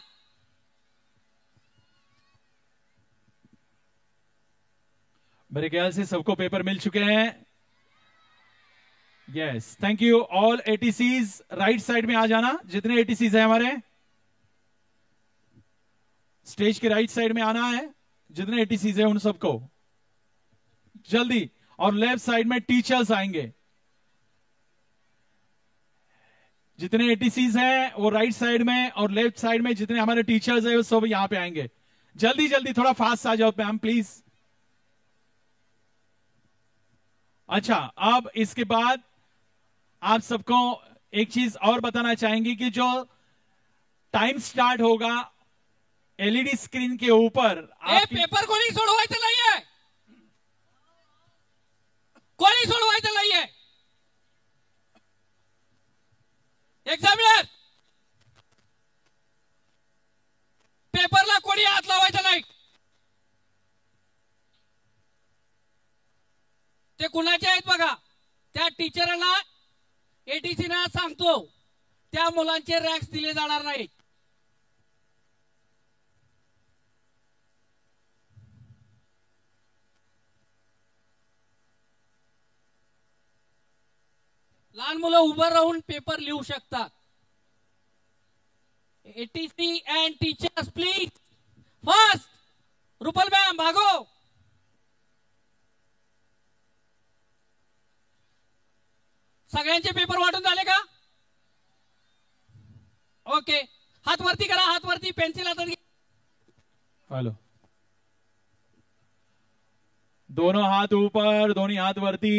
मेरे ख्याल से सबको पेपर मिल चुके हैं yes thank you all ATCs right side में आ जाना जितने एटीसीज हैं हमारे स्टेज के राइट साइड में आना है जितने एटीसीज हैं उन सबको जल्दी और लेफ्ट साइड में टीचर्स आएंगे जितने एटीसीज हैं वो राइट साइड में और लेफ्ट साइड में जितने हमारे टीचर्स हैं वो सब यहां पे आएंगे जल्दी जल्दी थोड़ा फास्ट आ जाओ मैम प्लीज अच्छा अब इसके बाद आप सबको एक चीज और बताना चाहेंगे कि जो टाइम स्टार्ट होगा एलईडी स्क्रीन के ऊपर पेपर कोणी सोडवायचं नाहीये कोणी सोडवायचं नाहीये एक्झामिनर पेपरला कोणी हात लावायचं नाही ते कुणाचे आहेत बघा त्या टीचरांना एटीसी ना सांगतो त्या मुलांचे रँक्स दिले जाणार नाहीत लहान मुलं उभं राहून पेपर लिहू शकतात ATC and teachers please first Rupal ma'am भागो सगळ्यांचे पेपर वाटून झाले का ओके हात वरती करा हात वरती पेन्सिल हातात घ्या हेलो दोनों हात ऊपर दोन्ही हात वरती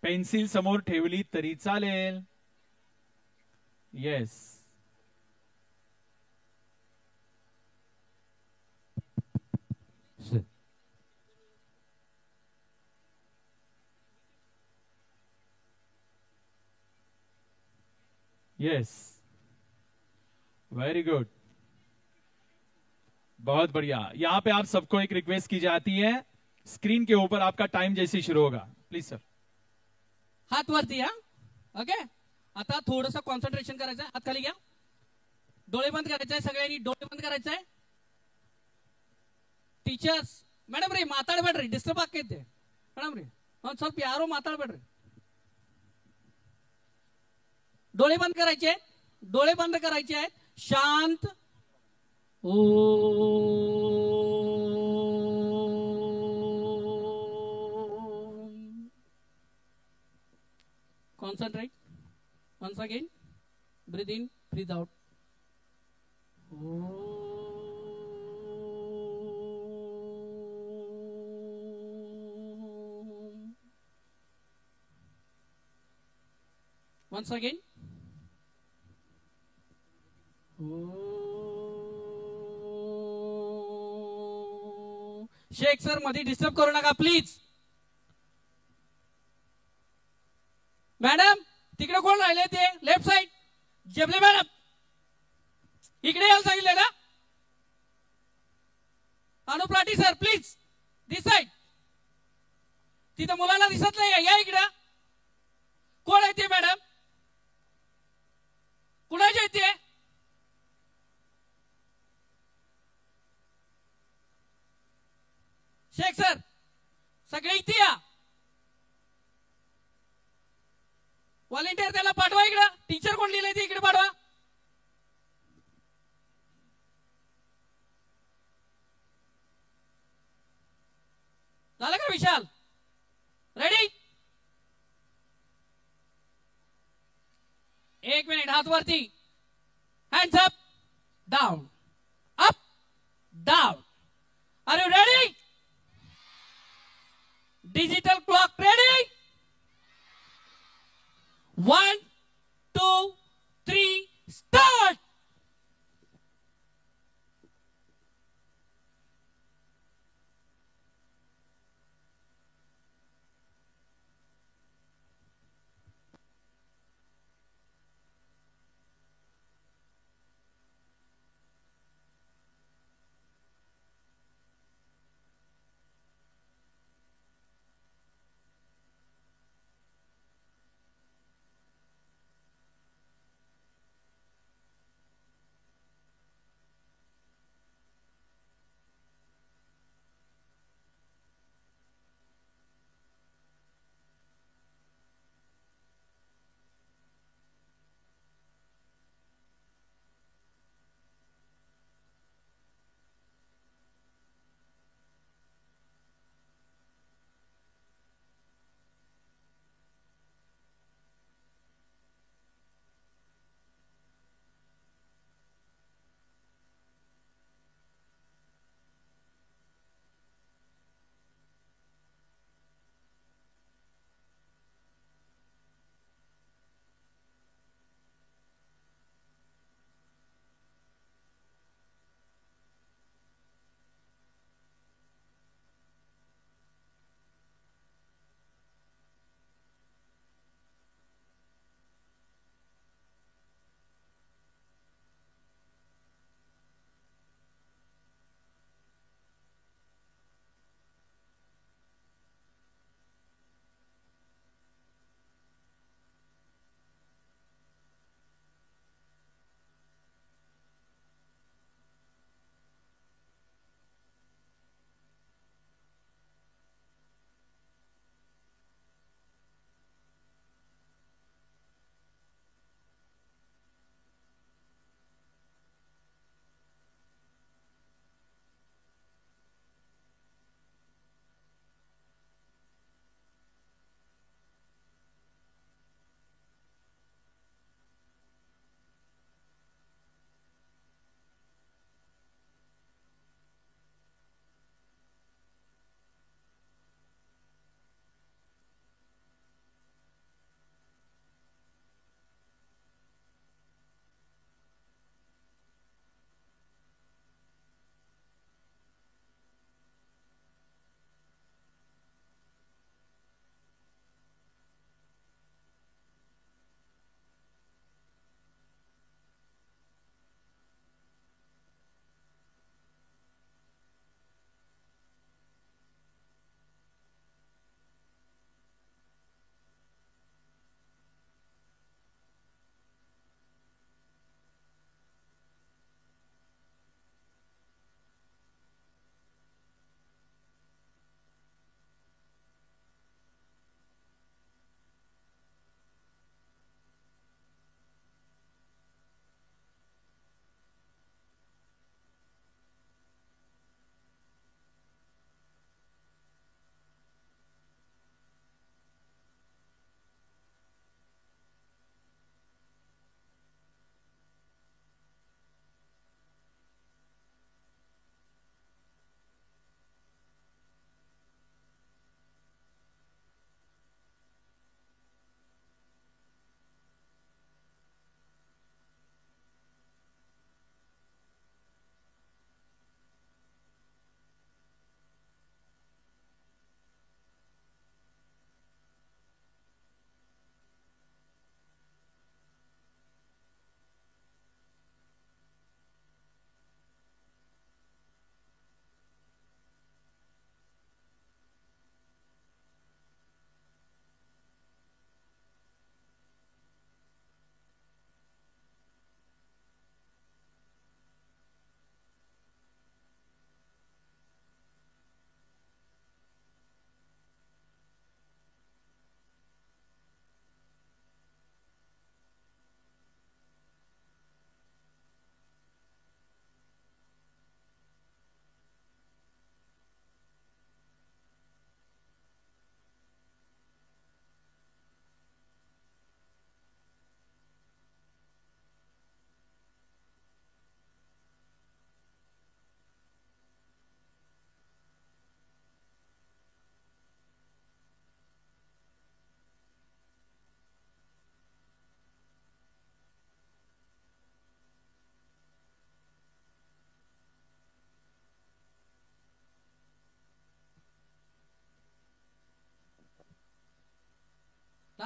पेन्सिल समोर ठेवली तरी चालेल येस यस वेरी गुड बहुत बढ़िया यहां पे आप सबको एक रिक्वेस्ट की जाती है स्क्रीन के ऊपर आपका टाइम जैसे शुरू होगा प्लीज सर हात वरती हा ओके आता थोडंसं कॉन्सन्ट्रेशन करायचं हात खाली घ्या डोळे बंद करायचे सगळ्यांनी डोळे बंद करायचे टीचर्स ಮೇಡಮ್ ರೀ ಮಾತಾಡಬೇಡ್ರಿ ಡಿಸ್ಟರ್ಬ್ ಆಕೈತೆ ಮೇಡಮ್ ರೀ ಒಂದ್ ಸ್ವಲ್ಪ ಯಾರು ಮಾತಾಡಬೇಡ್ರಿ डोळे बंद करायचे डोळे बंद करायचे आहेत शांत ओ concentrate once again breathe in breathe out once again Shaikh sir मध्ये डिस्टर्ब करू नका प्लीज मॅडम तिकडे कोण राहिले ते लेफ्ट साइड जेबले मॅडम इकडे यायला सांगितले ना सर प्लीज दिस साइड. तिथं मुलाला दिसत नाही या इकडं. कोण आहे ते मॅडम? कुणाचे आहे ते? शेख सर सगळे इथे या. व्हॉलेंटियर त्याला पाठवा इकडं. टीचर कोण लिहिलंय ते इकडे पाठवा. झालं का विशाल? रेडी? 1 मिनिट. हात वरती. Hands up down up down. Are you ready? Digital clock ready? 1 2 3 start.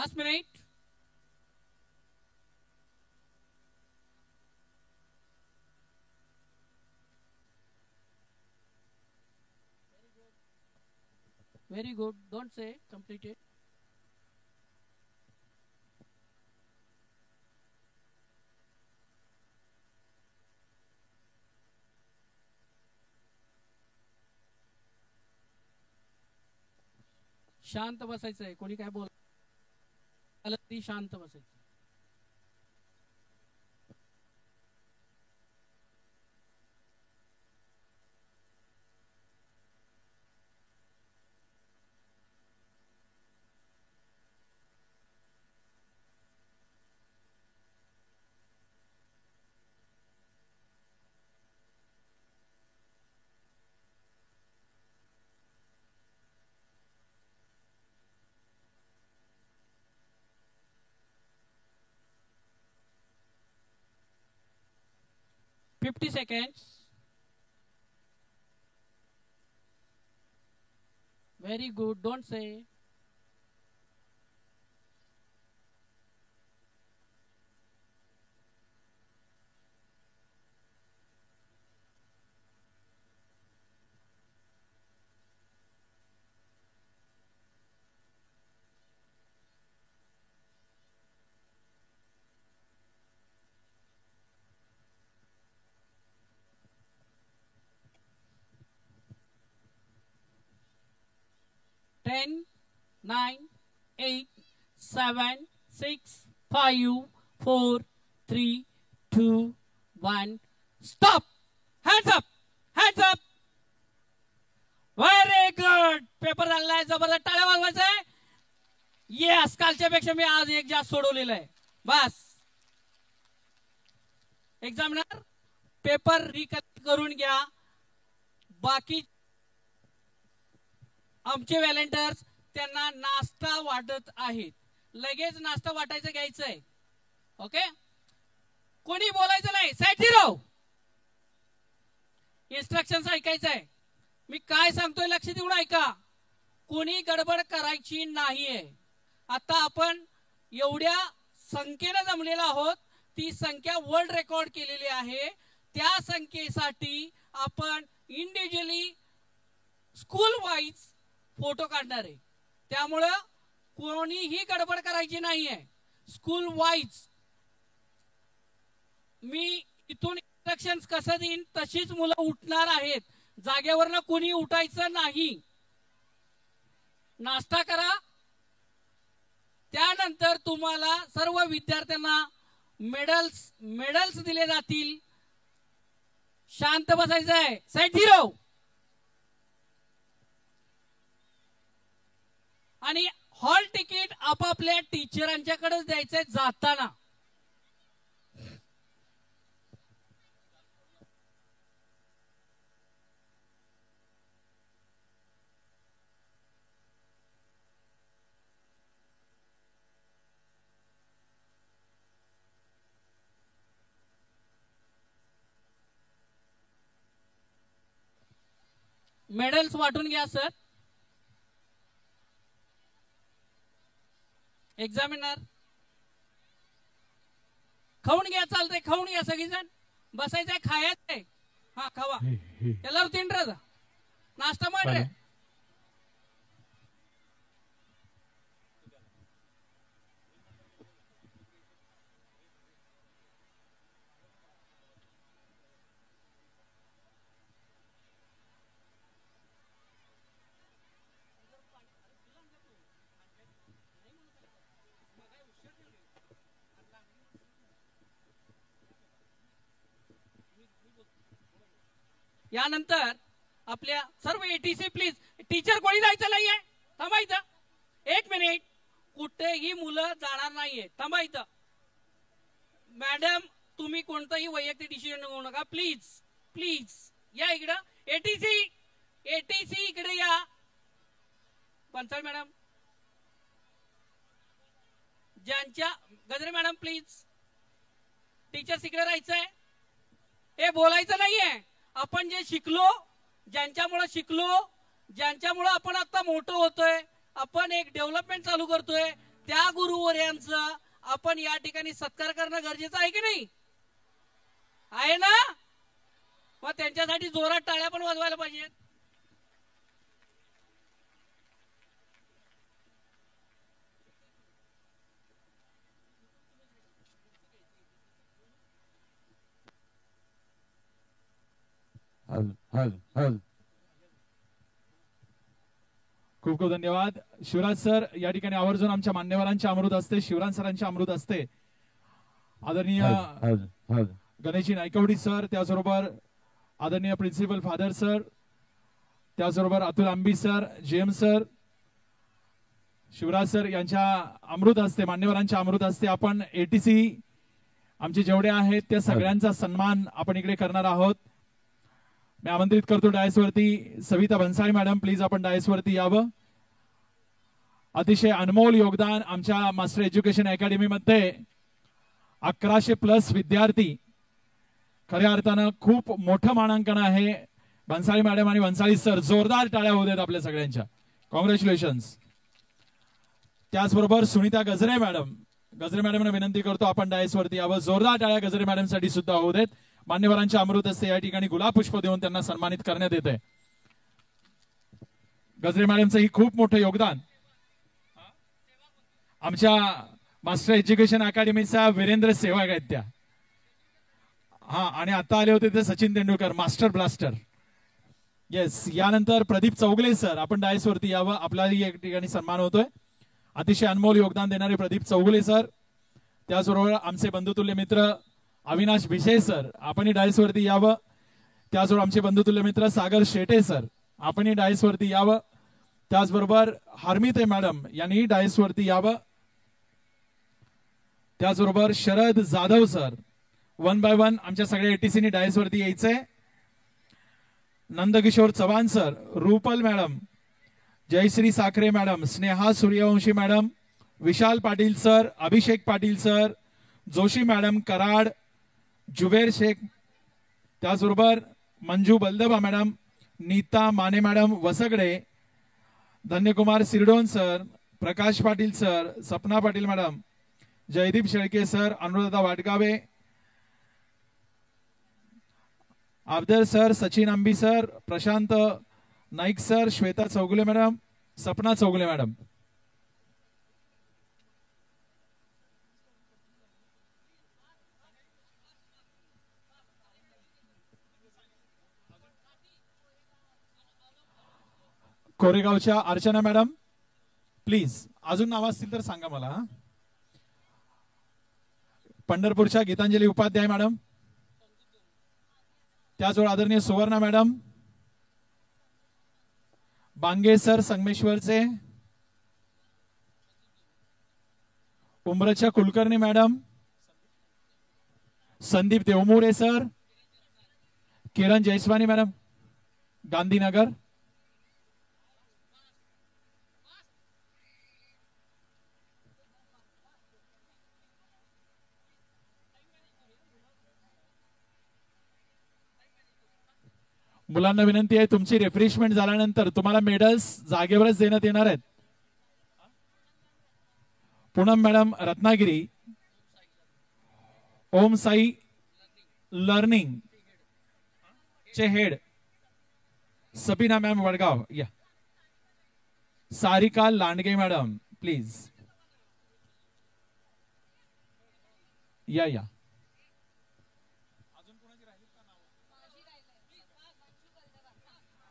Last minute. Very good. Don't say completed. शांत बसायचंय. कोणी काय बोल तरी शांत बसायचं. $50 seconds. Very good. Don't say. Ten, 9, 8, 7, 6, 5, 4, 3, 2, 1. Stop. Hands up. Hands up. Very good. Paper झालाय. जबरदस्त. टाळ्या वाजवायचंय. येस. कालच्या पेक्षा मी आज एक जास्त सोडवलेलं आहे. बस. एक्झामिनर पेपर रिकलेक्ट करून घ्या. बाकी आमचे व्हॉलेंटियर्स त्यांना नाश्ता वाटत आहेत. लगेच नाश्ता वाटायचं घ्यायचंय. ओके. कोणी बोलायचं नाही. Side zero. इन्स्ट्रक्शन्स ऐकायचंय. मी काय सांगतोय लक्ष देऊन ऐका. कोणी गडबड करायची नाहीये. आता आपण एवढ्या संख्येने जमलेलो आहोत. ती संख्या वर्ल्ड रेकॉर्ड केलेली आहे. त्या संख्येसाठी आपण इंडिव्हिज्युअली स्कूल वाईज फोटो काढणार आहे. त्यामुळं कोणीही गडबड करायची नाहीये. स्कूल वाईज मी इथून इन्स्ट्रक्शन्स कसं देईन तशीच मुलं उठणार आहेत. जागेवरनं कोणी उठायचं नाही. नाश्ता करा. त्यानंतर तुम्हाला सर्व विद्यार्थ्यांना मेडल्स दिले जातील. शांत बसायचंय. Side zero. आणि हॉल तिकीट आपापल्या टीचरांच्याकडेच द्यायचंय जाताना. मेडल्स वाटून घ्या सर. एक्झामिनर खाऊन घ्या. चालतंय. खाऊन घ्या सगळीजण. बसायचंय. खायचंय. हा खावा. ಎಲ್ಲರೂ ತಿನ್ರದ नाश्ता ಮಾಡ್ರಿ. यानंतर आपल्या सर्व एटीसी प्लीज. टीचर कोणी जायचं नाहीये. थांबायचं. 1 मिनिट. कुठेही मुलं जाणार नाहीये. थांबायचं. मॅडम तुम्ही कोणताही वैयक्तिक डिसिजन घेऊ नका. प्लीज प्लीज या इकडं. एटीसी इकडे या. पंचाल मॅडम ज्यांच्या गजरे मॅडम प्लीज. टीचर्स इकडे राहायचंय. हे बोलायचं नाहीये. आपण जे शिकलो, ज्यांच्यामुळे आपण आता मोठं होतोय, आपण एक डेव्हलपमेंट चालू करतोय, त्या गुरुवर्यांचा आपण या ठिकाणी सत्कार करणं गरजेचं आहे की नाही? आहे ना? मग त्यांच्यासाठी जोरात टाळ्या पण वाजवायला पाहिजेत. खूप खूप धन्यवाद शिवराज सर. या ठिकाणी आवर्जून आमच्या मान्यवरांचे अमृत असते, शिवराज सरांचे अमृत असते. आदरणीय गणेशजी नायकवडी सर, त्याचबरोबर आदरणीय प्रिन्सिपल फादर सर, त्याचबरोबर Atul Ambi sir, JM sir, Shivraj sir यांच्या अमृत असते, मान्यवरांच्या अमृत असते. आपण एटीसी आमचे जेवढे आहेत त्या सगळ्यांचा सन्मान आपण इकडे करणार आहोत. मी आमंत्रित करतो डायसवरती सविता भन्साळी मॅडम, प्लीज आपण डायसवरती यावं. अतिशय अनमोल योगदान आमच्या मास्टर एज्युकेशन अकॅडमीमध्ये 1100+ विद्यार्थी, खऱ्या अर्थानं खूप मोठं मानांकन आहे. भन्साळी मॅडम आणि भन्साळी सर, जोरदार टाळ्या होऊ देत आपल्या सगळ्यांच्या. कॉंग्रॅच्युलेशन्स. त्याचबरोबर सुनीता गजरे मॅडम, गजरे मॅडमने विनंती करतो आपण डायसवरती यावं. जोरदार टाळ्या गजरे मॅडम साठी सुद्धा होऊ देत. मान्यवरांचे अमृत असते, या ठिकाणी गुलाब पुष्प देऊन त्यांना सन्मानित करण्यात येते. गजरे मॅडमचं ही खूप मोठं योगदान. आमच्या मास्टर एज्युकेशन अकॅडमीचा वीरेंद्र सेवक आहेत त्या. हा, आणि आता आले होते ते Sachin Tendulkar, master blaster. Yes. यानंतर प्रदीप चौगले सर, आपण डायसवरती यावं, आपलाही एक ठिकाणी सन्मान होतोय. अतिशय अनमोल योगदान देणारे प्रदीप चौगले सर. त्याचबरोबर आमचे बंधुतुल्य मित्र अविनाश भिशे सर, आपणही डायसवरती यावं. त्याचबरोबर आमचे बंधुतुल्य मित्र सागर शेटे सर, आपणही डायसवरती यावं. त्याचबरोबर हरमिते मॅडम यांनी डायसवरती यावं. त्याचबरोबर शरद जाधव सर, 1 बाय 1 आमच्या सगळ्या एटीसीनी डायसवरती यायचंय. Nandkishor Chavan sir, Rupal madam, Jayashree Sakhare madam, Sneha Suryavanshi madam, Vishal Patil sir, Abhishek Patil sir, Joshi madam Karad, Zuber Shaikh, त्याचबरोबर Manju Baldawa madam, Neeta Mane madam Vasgade, Dhanyakumar Sirdon sir, Prakash Patil sir, Sapna Patil madam, Jaydeep Shelke sir, Anuradha Watgave, Abdal sir, Sachin Ambi sir, Prashant Naik sir, Shweta Chougule madam, Sapna Chougule madam. कोरेगावच्या अर्चना मॅडम, प्लीज. अजून नाव असतील तर सांगा मला. पंढरपूरच्या गीतांजली उपाध्याय मॅडम, त्याचबरोबर आदरणीय सुवर्णा मॅडम, बांगे सर संगमेश्वरचे, उमरच्या Kulkarni madam, Sandeep Devmore sir, Kiran Jaiswani madam, Gandhinagar, मुलांना विनंती आहे तुमची रिफ्रेशमेंट झाल्यानंतर तुम्हाला मेडल्स जागेवरच देण्यात येणार आहेत. पूनम मॅडम रत्नागिरी, ओम साई लर्निंग चे हेड, सबिना मॅम वडगाव या, सारिका लांडगे मॅडम प्लीज या या.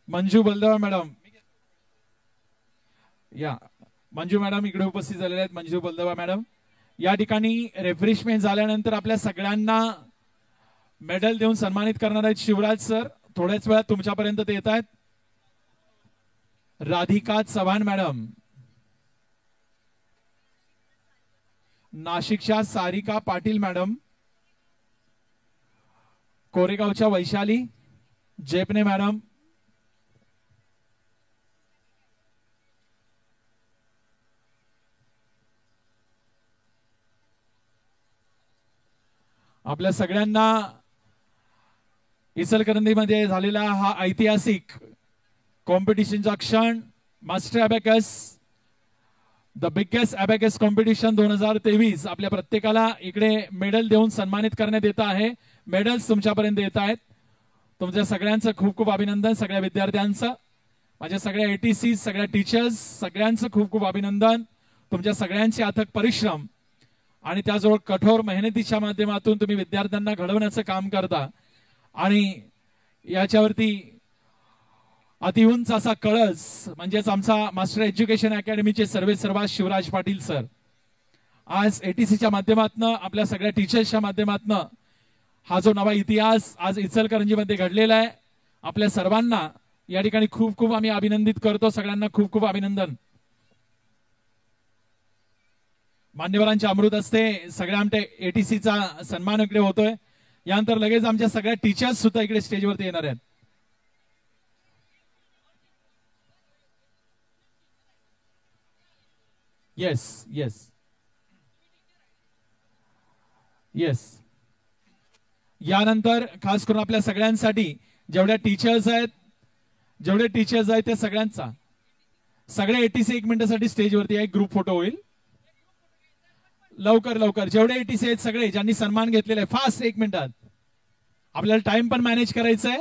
मंजू बलदवा मॅडम या, मंजू मॅडम इकडे उपस्थित झालेले आहेत. मंजू बलदवा मॅडम, या ठिकाणी रिफ्रेशमेंट झाल्यानंतर आपल्या सगळ्यांना मेडल देऊन सन्मानित करणार आहेत शिवराज सर. थोड्याच वेळात तुमच्यापर्यंत ते येत आहेत. राधिका चव्हाण मॅडम, नाशिकच्या सारिका पाटील मॅडम, कोरेगावच्या वैशाली जेपने मॅडम, आपल्या सगळ्यांना इचलकरंजीमध्ये झालेला हा ऐतिहासिक कॉम्पिटिशनचा क्षण, master abacus the biggest abacus competition 2023 आपल्या प्रत्येकाला इकडे मेडल देऊन सन्मानित करण्यात येत आहे. मेडल्स तुमच्यापर्यंत येत आहेत. तुमच्या सगळ्यांचं खूप खूप अभिनंदन. सगळ्या विद्यार्थ्यांचं, माझ्या सगळ्या ATC, सगळ्या टीचर्स, सगळ्यांचं खूप खूप अभिनंदन. तुमच्या सगळ्यांचे अथक परिश्रम आणि त्याजवळ कठोर मेहनतीच्या माध्यमातून तुम्ही विद्यार्थ्यांना घडवण्याचं काम करता आणि याच्यावरती अतिउंच असा कळस म्हणजेच आमचा मास्टर एज्युकेशन अकॅडमीचे सर्वेसर्वा शिवराज पाटील सर आज ATCच्या माध्यमातून, आपल्या सगळ्या टीचर्सच्या माध्यमातून हा जो नवा इतिहास आज इचलकरंजीमध्ये घडलेला आहे, आपल्या सर्वांना या ठिकाणी खूप खूप आम्ही अभिनंदित करतो. सगळ्यांना खूप खूप अभिनंदन. मान्यवरांच्या अमृत हस्ते सगळ्या आमच्या ATCचा सन्मान इकडे होतोय. यानंतर लगेच आमच्या सगळ्या टीचर्स सुद्धा इकडे स्टेजवरती येणार आहेत. Yes yes yes. यानंतर खास करून आपल्या सगळ्यांसाठी जेवढे टीचर्स आहेत त्या सगळ्यांचा सगळे ATC 1 मिनिटासाठी स्टेजवरती एक ग्रुप फोटो होईल. लवकर लवकर जेवढे ATC आहेत सगळे ज्यांनी सन्मान घेतलेला आहे फास्ट 1 मिनिटात. आपल्याला टाइम पण मॅनेज करायचा आहे.